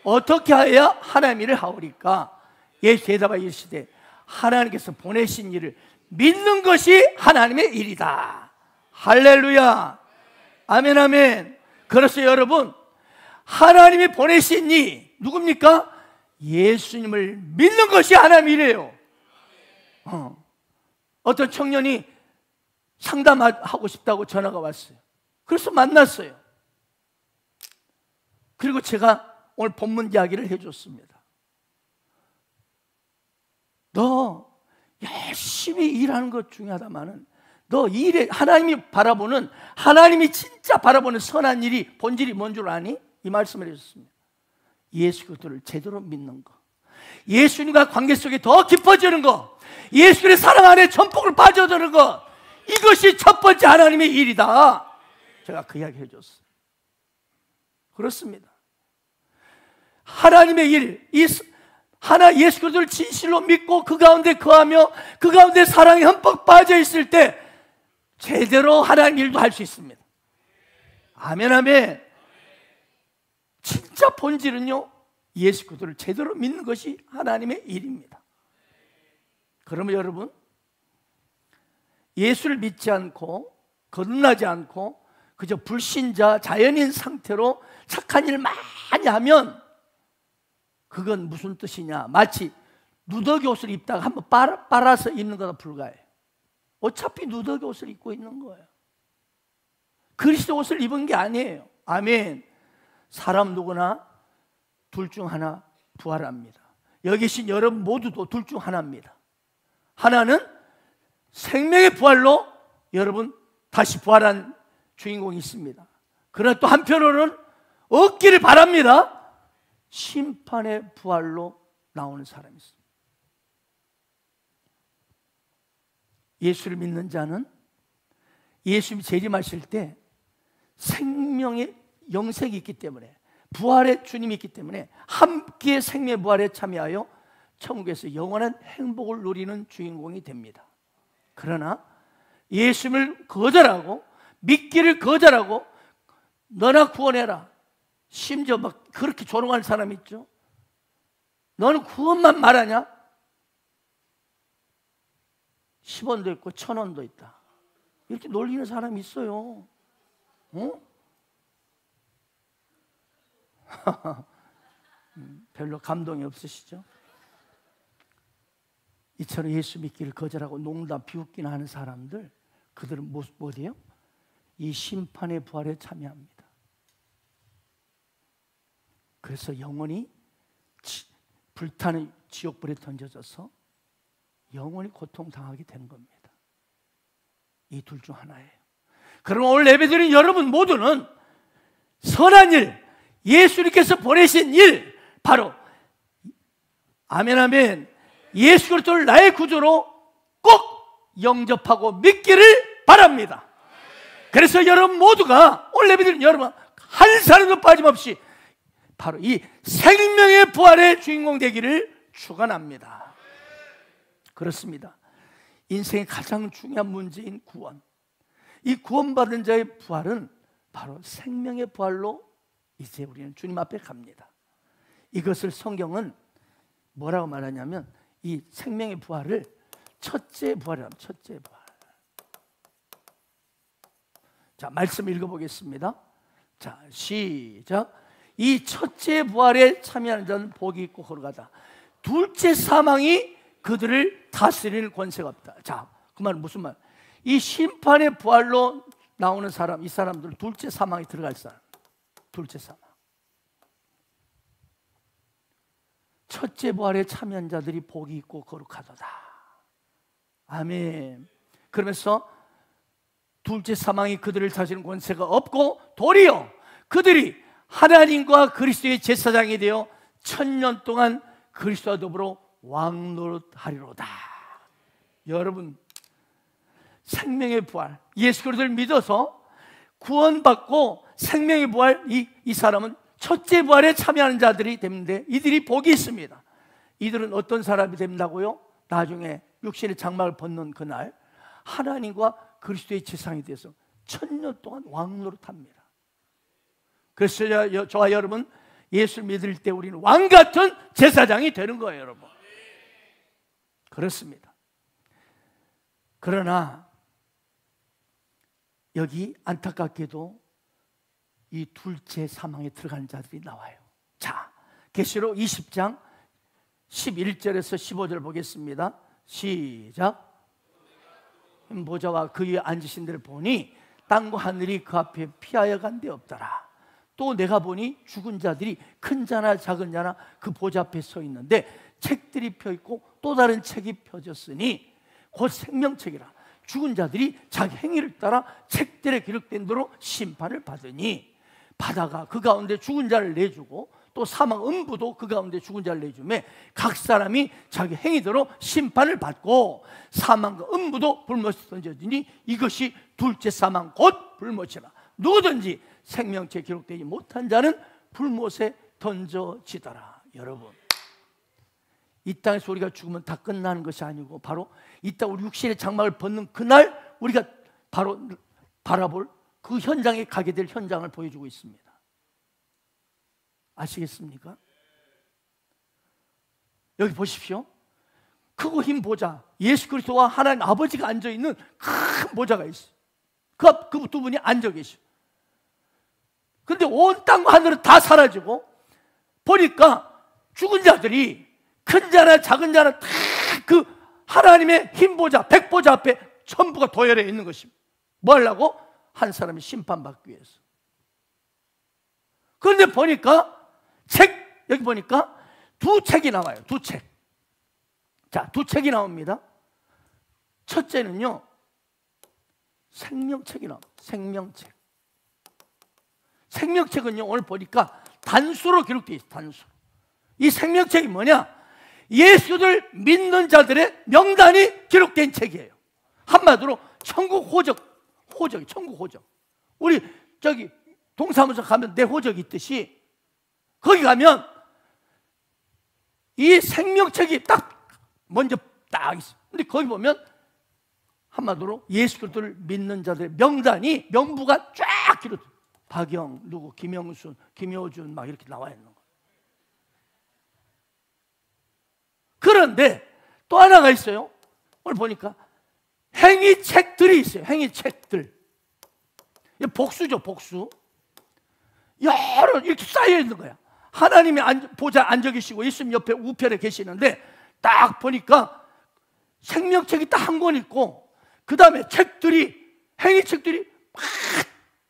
어떻게 하여야 하나님의 일을 하오리까? 예수 대답하여 이르시되 하나님께서 보내신 일을 믿는 것이 하나님의 일이다. 할렐루야. 아멘, 아멘. 그래서 여러분, 하나님이 보내신 이 누굽니까? 예수님을 믿는 것이 하나님의 일이에요. 어떤 청년이 상담하고 싶다고 전화가 왔어요. 그래서 만났어요. 그리고 제가 오늘 본문 이야기를 해줬습니다. 너 열심히 일하는 것 중요하다마는 너 일에 하나님이 바라보는, 하나님이 진짜 바라보는 선한 일이 본질이 뭔 줄 아니? 이 말씀을 해줬습니다. 예수 그리스도를 제대로 믿는 거, 예수님과 관계 속에 더 깊어지는 거, 예수님의 사랑 안에 전폭을 빠져드는 것, 이것이 첫 번째 하나님의 일이다. 제가 그 이야기 해줬어요. 그렇습니다. 하나님의 일, 예수 그리스도를 진실로 믿고 그 가운데 거하며 그 가운데 사랑에 흠뻑 빠져 있을 때 제대로 하나님 일도 할 수 있습니다. 아멘, 아멘. 진짜 본질은요, 예수 그리스도를 제대로 믿는 것이 하나님의 일입니다. 그러면 여러분, 예수를 믿지 않고 거듭나지 않고 그저 불신자 자연인 상태로 착한 일 많이 하면 그건 무슨 뜻이냐? 마치 누더기 옷을 입다가 한번 빨아서 입는 거나 불과해요. 어차피 누더기 옷을 입고 있는 거예요. 그리스도 옷을 입은 게 아니에요. 아멘. 사람 누구나 둘 중 하나 부활합니다. 여기 계신 여러분 모두도 둘 중 하나입니다. 하나는 생명의 부활로 여러분 다시 부활한 주인공이 있습니다. 그러나 또 한편으로는 얻기를 바랍니다. 심판의 부활로 나오는 사람이 있습니다. 예수를 믿는 자는 예수님이 재림하실 때 생명의 영생이 있기 때문에, 부활의 주님이 있기 때문에 함께 생명의 부활에 참여하여 천국에서 영원한 행복을 누리는 주인공이 됩니다. 그러나 예수님을 거절하고 믿기를 거절하고 너나 구원해라, 심지어 막 그렇게 조롱하는 사람이 있죠. 너는 구원만 말하냐? 10원도 있고 1000원도 있다, 이렇게 놀리는 사람이 있어요. 별로 감동이 없으시죠? 이처럼 예수 믿기를 거절하고 농담 비웃기나 하는 사람들, 그들은 뭐예요? 이 심판의 부활에 참여합니다. 그래서 영원히 불타는 지옥불에 던져져서 영원히 고통당하게 되는 겁니다. 이 둘 중 하나예요. 그럼 오늘 예배드린 여러분 모두는 선한 일, 예수님께서 보내신 일, 바로 아멘 아멘, 예수 그리스도를 나의 구주로 꼭 영접하고 믿기를 바랍니다. 그래서 여러분 모두가, 오늘 예배드린 여러분 한 사람도 빠짐없이 바로 이 생명의 부활의 주인공 되기를 축원합니다. 그렇습니다. 인생의 가장 중요한 문제인 구원, 이 구원받은 자의 부활은 바로 생명의 부활로 이제 우리는 주님 앞에 갑니다. 이것을 성경은 뭐라고 말하냐면 이 생명의 부활을 첫째 부활이랍니다. 첫째 부활. 자, 말씀 읽어보겠습니다. 자, 시작. 이 첫째 부활에 참여하는 자는 복이 있고 거룩하다. 둘째 사망이 그들을 다스리는 권세가 없다. 자, 그 말은 무슨 말? 이 심판의 부활로 나오는 사람, 이 사람들 둘째 사망에 들어갈 사람, 둘째 사망. 첫째 부활에 참여한 자들이 복이 있고 거룩하도다. 아멘. 그러면서 둘째 사망이 그들을 다스리는 권세가 없고 도리어 그들이 하나님과 그리스도의 제사장이 되어 1000년 동안 그리스도와 더불어 왕노릇하리로다. 여러분, 생명의 부활, 예수 그리스도를 믿어서 구원받고 생명의 부활, 이 사람은 첫째 부활에 참여하는 자들이 되는데 이들이 복이 있습니다. 이들은 어떤 사람이 된다고요? 나중에 육신의 장막을 벗는 그날 하나님과 그리스도의 제사장이 돼서 1000년 동안 왕노릇합니다. 그래서 저와 여러분 예수를 믿을 때 우리는 왕같은 제사장이 되는 거예요, 여러분. 그렇습니다. 그러나 여기 안타깝게도 이 둘째 사망에 들어간 자들이 나와요. 자, 계시록 20장 11절에서 15절 보겠습니다. 시작. 보좌와 그 위에 앉으신 데를 보니 땅과 하늘이 그 앞에 피하여 간 데 없더라. 또 내가 보니 죽은 자들이 큰 자나 작은 자나 그 보좌 앞에 서 있는데 책들이 펴 있고 또 다른 책이 펴졌으니 곧 생명책이라. 죽은 자들이 자기 행위를 따라 책들에 기록된 대로 심판을 받으니 바다가 그 가운데 죽은 자를 내주고 또 사망 음부도 그 가운데 죽은 자를 내주매 각 사람이 자기 행위대로 심판을 받고 사망과 음부도 불못에 던져지니 이것이 둘째 사망 곧 불못이라. 누구든지 생명책에 기록되지 못한 자는 불못에 던져지더라. 여러분, 이 땅에서 우리가 죽으면 다 끝나는 것이 아니고 바로 이 땅 우리 육신의 장막을 벗는 그날 우리가 바로 바라볼 그 현장에 가게 될 현장을 보여주고 있습니다. 아시겠습니까? 여기 보십시오. 크고 흰 보좌, 예수 그리스도와 하나님 아버지가 앉아있는 큰 보좌가 있어요. 그 두 분이 앉아 계셔. 근데 온 땅과 하늘은 다 사라지고 보니까 죽은 자들이 큰 자나 작은 자나 다 그 하나님의 흰 보좌, 백보좌 앞에 전부가 도열해 있는 것입니다. 뭐 하려고? 한 사람이 심판받기 위해서. 그런데 보니까 여기 보니까 두 책이 나와요. 두 책. 자, 두 책이 나옵니다. 첫째는요, 생명책이 나옵니다. 생명책. 생명책은요, 오늘 보니까 단수로 기록되어 있어요. 단수로. 이 생명책이 뭐냐? 예수를 믿는 자들의 명단이 기록된 책이에요. 한마디로 천국 호적이 천국 호적. 우리 저기 동사무소 가면 내 호적이 있듯이 거기 가면 이 생명책이 딱 먼저 딱 있어. 근데 거기 보면 한마디로 예수 그리스도를 믿는 자들의 명단이 명부가 쫙 기록. 박영, 누구, 김영순, 김효준 막 이렇게 나와 있는 거예요. 그런데 또 하나가 있어요. 오늘 보니까 행위책들이 있어요. 행위책들. 복수죠, 복수. 여러 이렇게 쌓여 있는 거야. 하나님이 보좌 앉아 계시고 예수님 옆에 우편에 계시는데 딱 보니까 생명책이 딱 한 권 있고 그 다음에 책들이, 행위책들이 막.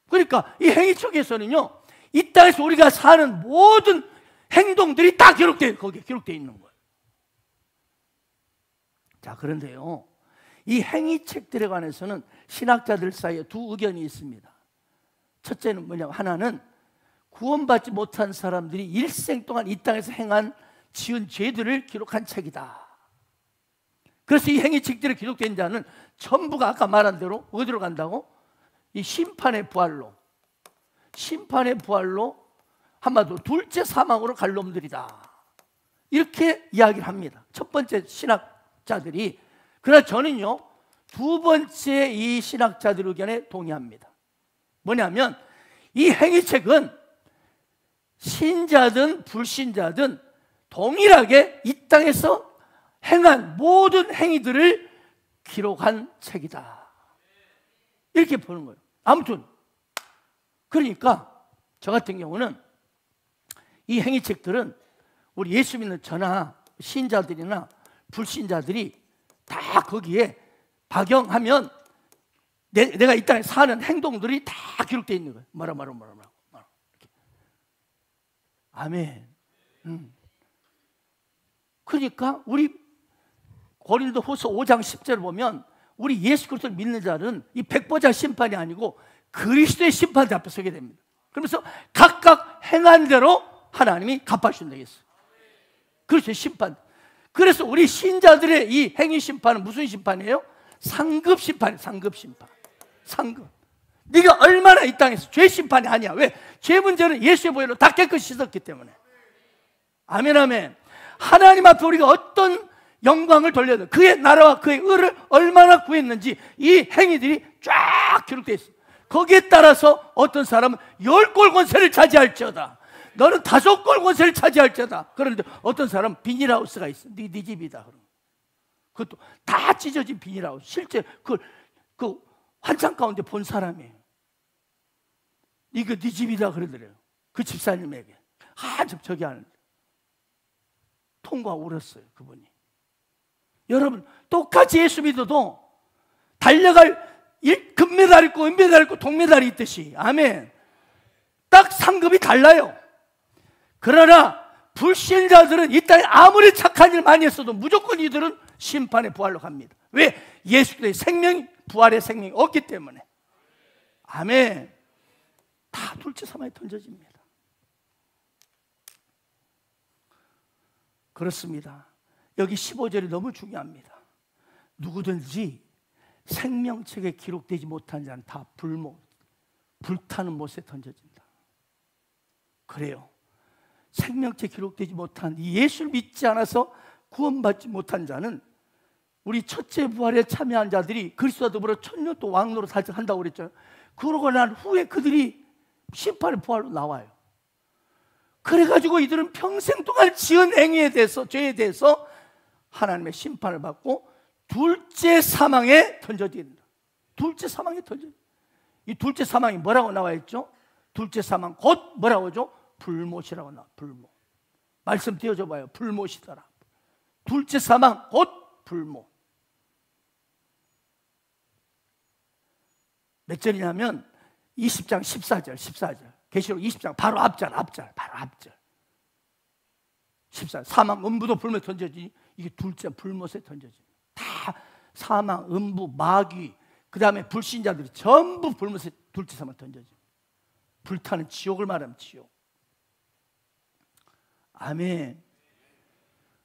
그러니까 이 행위책에서는요, 이 땅에서 우리가 사는 모든 행동들이 다 거기에 기록되어 있는 거예요. 자, 그런데요, 이 행위책들에 관해서는 신학자들 사이에 두 의견이 있습니다. 첫째는 뭐냐면, 하나는 구원받지 못한 사람들이 일생 동안 이 땅에서 지은 죄들을 기록한 책이다. 그래서 이 행위책들이 기록된 자는 전부가 아까 말한 대로 어디로 간다고? 이 심판의 부활로 한마디로 둘째 사망으로 갈 놈들이다, 이렇게 이야기를 합니다. 첫 번째 신학자들이. 그러나 저는요, 두 번째 이 신학자들 의견에 동의합니다. 뭐냐면, 이 행위책은 신자든 불신자든 동일하게 이 땅에서 행한 모든 행위들을 기록한 책이다, 이렇게 보는 거예요. 아무튼 그러니까 저 같은 경우는 이 행위책들은 우리 예수 믿는 저나 신자들이나 불신자들이 다 거기에 박영하면 내가 이 땅에 사는 행동들이 다 기록되어 있는 거예요. 뭐라. 아멘. 그러니까 우리 고린도후서 5장 10절을 보면 우리 예수 그리스도를 믿는 자는 이 백보자 심판이 아니고 그리스도의 심판 앞에 서게 됩니다. 그러면서 각각 행한 대로 하나님이 갚아주신다 했어요. 그렇죠, 심판. 그래서 우리 신자들의 이 행위 심판은 무슨 심판이에요? 상급 심판이에요. 상급. 네가 얼마나 이 땅에서 죄 심판이 아니야. 왜? 죄 문제는 예수의 보혈로 다 깨끗이 씻었기 때문에. 아멘. 하나님 앞에 우리가 어떤 영광을 돌려야 돼, 그의 나라와 그의 의를 얼마나 구했는지 이 행위들이 쫙 기록되어 있어요. 거기에 따라서 어떤 사람은 10골 권세를 차지할지어다, 너는 5골 권세를 차지할지어다. 그런데 어떤 사람은 비닐하우스가 있어. 네 집이다. 그것도 다 찢어진 비닐하우스. 실제 그 환상 가운데 본 사람이에요. 이거 네 집이다 그러더래요. 그 집사님에게. 저기 하는데 통과 울었어요, 그분이. 여러분, 똑같이 예수 믿어도 달려갈 금메달 있고 은메달 있고 동메달이 있듯이, 아멘, 딱 상급이 달라요. 그러나 불신자들은 이 땅에 아무리 착한 일 많이 했어도 무조건 이들은 심판의 부활로 갑니다. 왜? 예수의 생명, 부활의 생명이 없기 때문에. 아멘. 다 둘째 사망에 던져집니다. 그렇습니다. 여기 15절이 너무 중요합니다. 누구든지 생명책에 기록되지 못한 자는 다 불타는 못에 던져진다. 그래요. 생명책에 기록되지 못한, 이 예수를 믿지 않아서 구원받지 못한 자는 우리 첫째 부활에 참여한 자들이 그리스도와 더불어 천년 또 왕노로 한다고 그랬잖아요. 그러고 난 후에 그들이 심판의 부활로 나와요. 그래가지고 이들은 평생 동안 지은 행위에 대해서, 죄에 대해서 하나님의 심판을 받고 둘째 사망에 던져진다. 둘째 사망에 던져. 이 둘째 사망이 뭐라고 나와 있죠? 둘째 사망 곧 뭐라고 하죠? 불못이라고 나와. 불못. 말씀 띄워줘 봐요. 불못이더라. 둘째 사망 곧 불못. 몇 절이냐면 20장 14절. 계시록 20장 바로 앞절. 14. 사망, 음부도 불못에 던져지니 이게 둘째 불못에 던져지니 다 사망, 음부, 마귀, 그 다음에 불신자들이 전부 불못에 둘째 사망에 던져지니 불타는 지옥을 말하면 지옥. 아멘.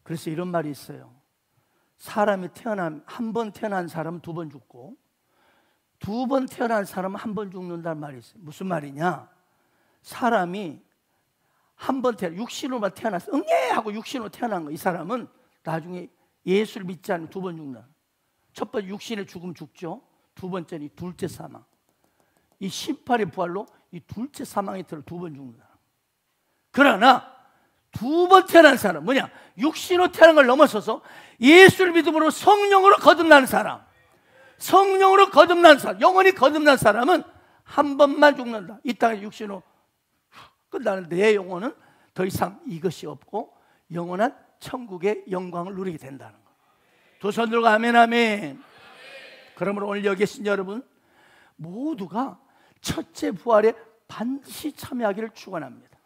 그래서 이런 말이 있어요. 사람이 한 번 태어난 사람은 2번 죽고 2번 태어난 사람은 1번 죽는다는 말이 있어요. 무슨 말이냐? 사람이 한 번 육신으로만 태어나서 응애 하고 육신으로 태어난 거, 이 사람은 나중에 예수를 믿지 않으면 2번 죽는다. 첫 번째 육신의 죽음 죽죠. 두 번째는 이 둘째 사망. 이 심판의 부활로 이 둘째 사망에 들어 2번 죽는다. 그러나 2번 태어난 사람 뭐냐? 육신으로 태어난 걸 넘어서서 예수를 믿음으로 성령으로 거듭나는 사람, 영원히 거듭난 사람은 한 번만 죽는다. 이 땅에 육신으로 끝나는데 내 영혼은 더 이상 이것이 없고 영원한 천국의 영광을 누리게 된다는 것. 두 손 들고 아멘, 아멘. 그러므로 오늘 여기 계신 여러분 모두가 첫째 부활에 반드시 참여하기를 축원합니다.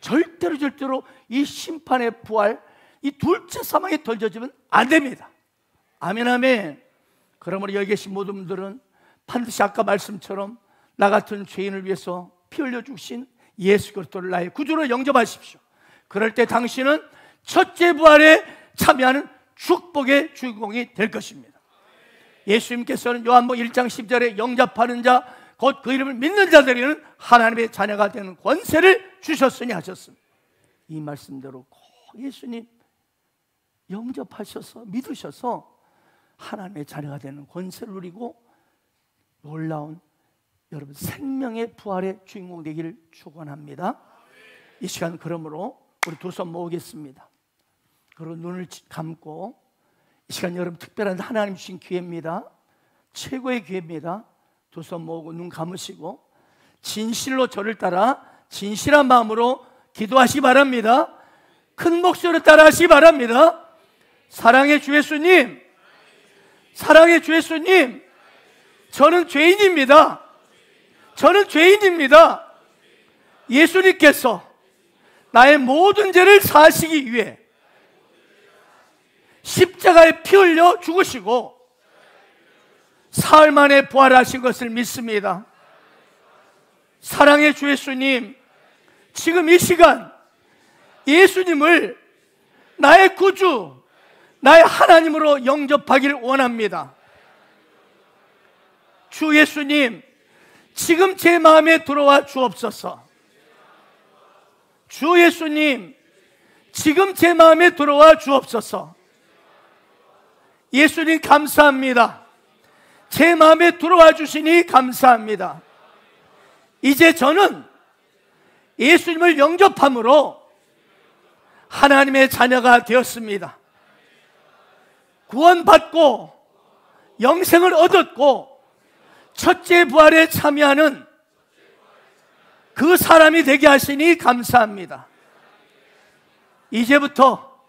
절대로 이 심판의 부활, 이 둘째 사망에 던져지면 안 됩니다. 아멘, 아멘. 그러므로 여기 계신 모든 분들은 반드시 아까 말씀처럼 나 같은 죄인을 위해서 피 흘려 주신 예수 그리스도를 나의 구주로 영접하십시오. 그럴 때 당신은 첫째 부활에 참여하는 축복의 주인공이 될 것입니다. 예수님께서는 요한복음 1장 10절에 영접하는 자, 곧 그 이름을 믿는 자들에게는 하나님의 자녀가 되는 권세를 주셨으니 하셨습니다. 이 말씀대로 꼭 예수님 영접하셔서 믿으셔서 하나님의 자녀가 되는 권세를 누리고 놀라운 여러분 생명의 부활의 주인공 되기를 축원합니다. 이 시간 그러므로 우리 두 손 모으겠습니다. 그리고 눈을 감고 이 시간 여러분 특별한 하나님 주신 기회입니다. 최고의 기회입니다. 두 손 모으고 눈 감으시고 진실로 저를 따라 진실한 마음으로 기도하시기 바랍니다. 큰 목소리로 따라하시기 바랍니다. 사랑의 주 예수님, 사랑의 주 예수님, 저는 죄인입니다. 저는 죄인입니다. 예수님께서 나의 모든 죄를 사하시기 위해 십자가에 피 흘려 죽으시고 사흘 만에 부활하신 것을 믿습니다. 사랑의 주 예수님, 지금 이 시간 예수님을 나의 구주, 나의 하나님으로 영접하기를 원합니다. 주 예수님, 지금 제 마음에 들어와 주옵소서. 주 예수님, 지금 제 마음에 들어와 주옵소서. 예수님 감사합니다. 제 마음에 들어와 주시니 감사합니다. 이제 저는 예수님을 영접함으로 하나님의 자녀가 되었습니다. 구원받고 영생을 얻었고 첫째 부활에 참여하는 그 사람이 되게 하시니 감사합니다. 이제부터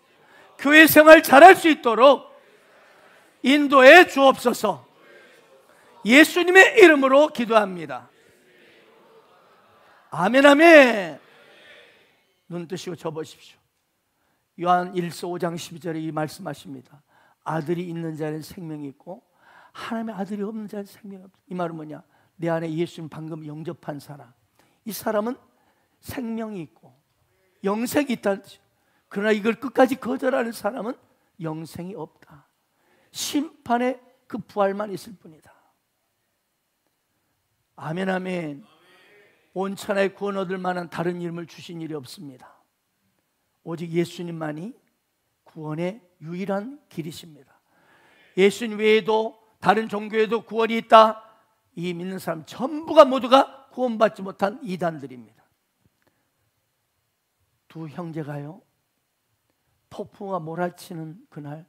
교회 생활 잘할 수 있도록 인도해 주옵소서. 예수님의 이름으로 기도합니다. 아멘, 아멘. 눈 뜨시고 접으십시오. 요한 1서 5장 12절에 이 말씀하십니다. 아들이 있는 자는 생명이 있고 하나님의 아들이 없는 자는 생명이 없다. 이 말은 뭐냐? 내 안에 예수님 방금 영접한 사람, 이 사람은 생명이 있고 영생이 있다는 뜻이에요. 그러나 이걸 끝까지 거절하는 사람은 영생이 없다. 심판의 그 부활만 있을 뿐이다. 아멘, 아멘. 온 천하에 구원 얻을 만한 다른 이름을 주신 일이 없습니다. 오직 예수님만이 구원의 유일한 길이십니다. 예수님 외에도 다른 종교에도 구원이 있다, 이 믿는 사람 전부가 모두가 구원받지 못한 이단들입니다. 두 형제가요, 폭풍우가 몰아치는 그날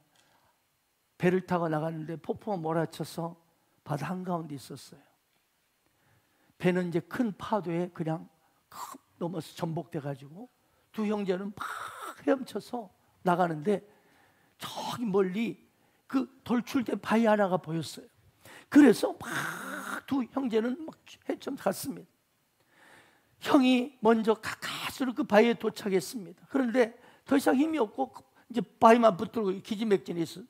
배를 타고 나갔는데 폭풍우가 몰아쳐서 바다 한가운데 있었어요. 배는 이제 큰 파도에 그냥 넘어서 전복돼 가지고 두 형제는 막 헤엄쳐서 나가는데 저기 멀리 그 돌출된 바위 하나가 보였어요. 그래서 막 두 형제는 막 헤엄쳐 갔습니다. 형이 먼저 가까스로 그 바위에 도착했습니다. 그런데 더 이상 힘이 없고 이제 바위만 붙들고 기지맥진이 있어요.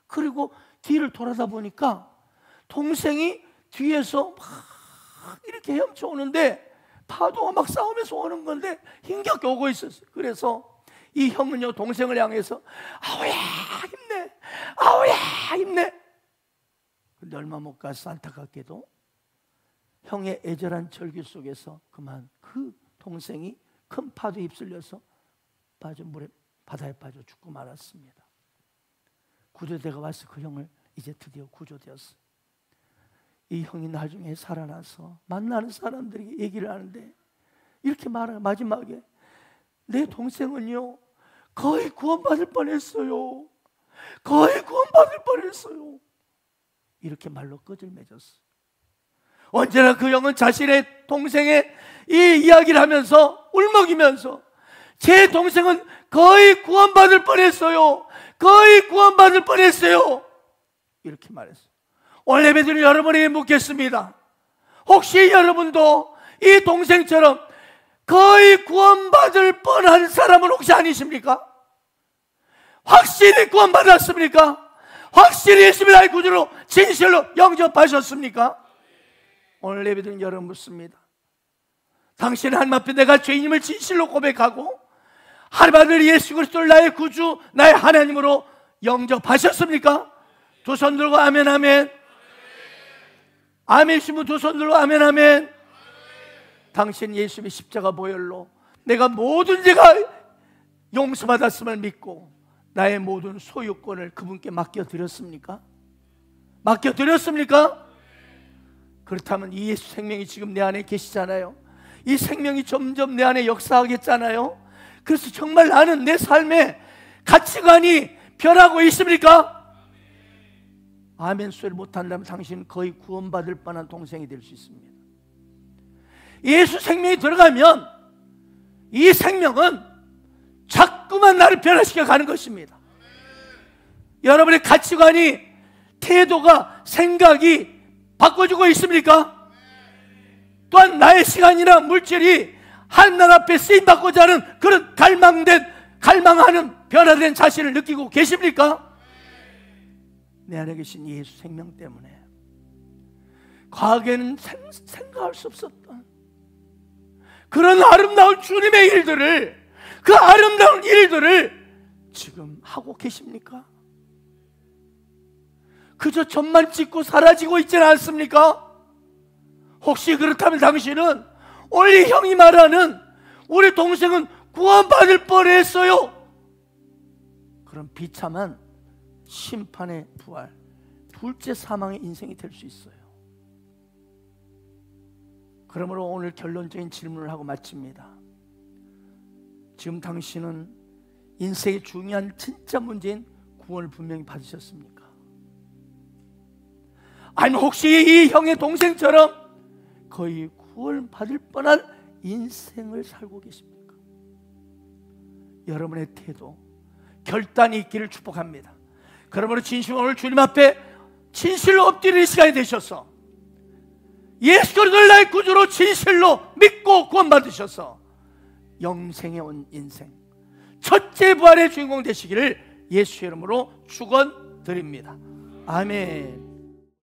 그리고 뒤를 돌아다 보니까 동생이 뒤에서 막 이렇게 헤엄쳐 오는데 파도가 막 싸우면서 오는 건데 힘겹게 오고 있었어요. 그래서 이 형은요, 동생을 향해서 아우야 힘내, 아우야 힘내. 근데 얼마 못 가서 안타깝게도 형의 애절한 절규 속에서 그만 그 동생이 큰 파도에 휩쓸려서 바다에 빠져 죽고 말았습니다. 구조대가 와서 그 형을 이제 드디어 구조되었어요. 이 형이 나중에 살아나서 만나는 사람들에게 얘기를 하는데 이렇게 말해요. 마지막에 내 동생은요 거의 구원받을 뻔했어요. 거의 구원받을 뻔했어요. 이렇게 말로 끝을 맺었어요. 언제나 그 형은 자신의 동생의 이 이야기를 하면서 울먹이면서 제 동생은 거의 구원받을 뻔했어요. 거의 구원받을 뻔했어요. 이렇게 말했어요. 오늘 예배드리는 여러분에게 묻겠습니다. 혹시 여러분도 이 동생처럼 거의 구원받을 뻔한 사람은 혹시 아니십니까? 확실히 구원받았습니까? 확실히 예수님을 나의 구주로 진실로 영접하셨습니까? 오늘 예배드린 여러분 묻습니다. 당신은 하나님 앞에 내가 죄인임을 진실로 고백하고 하나님 아들 예수 그리스도를 나의 구주, 나의 하나님으로 영접하셨습니까? 두 손 들고 아멘 아멘. 아멘 시면 두 손 들고 아멘 아멘. 당신 예수님의 십자가 보혈로 내가 모든 죄가 용서받았음을 믿고 나의 모든 소유권을 그분께 맡겨드렸습니까? 맡겨드렸습니까? 그렇다면 이 예수 생명이 지금 내 안에 계시잖아요. 이 생명이 점점 내 안에 역사하겠잖아요. 그래서 정말 나는 내 삶에 가치관이 변하고 있습니까? 아멘 소리를 못한다면 당신은 거의 구원받을 뻔한 동생이 될 수 있습니다. 예수 생명이 들어가면 이 생명은 자꾸만 나를 변화시켜 가는 것입니다. 여러분의 가치관이, 태도가, 생각이 바꿔주고 있습니까? 또한 나의 시간이나 물질이 하나님 나라 앞에 쓰임받고자 하는 그런 갈망하는 변화된 자신을 느끼고 계십니까? 내 안에 계신 예수 생명 때문에 과거에는 생각할 수 없었던 그런 아름다운 주님의 일들을, 그 아름다운 일들을 지금 하고 계십니까? 그저 점만 찍고 사라지고 있지는 않습니까? 혹시 그렇다면 당신은 오늘 이 형이 말하는 우리 동생은 구원받을 뻔했어요, 그런 비참한 심판의 부활, 둘째 사망의 인생이 될 수 있어요. 그러므로 오늘 결론적인 질문을 하고 마칩니다. 지금 당신은 인생의 중요한 진짜 문제인 구원을 분명히 받으셨습니까? 아니면 혹시 이 형의 동생처럼 거의 구원을 받을 뻔한 인생을 살고 계십니까? 여러분의 태도, 결단이 있기를 축복합니다. 그러므로 진심으로 오늘 주님 앞에 진실로 엎드리는 시간이 되셔서 예수 그리스도를 나의 구주로 진실로 믿고 구원받으셔서 영생에 온 인생, 첫째 부활의 주인공 되시기를 예수의 이름으로 축원드립니다. 아멘.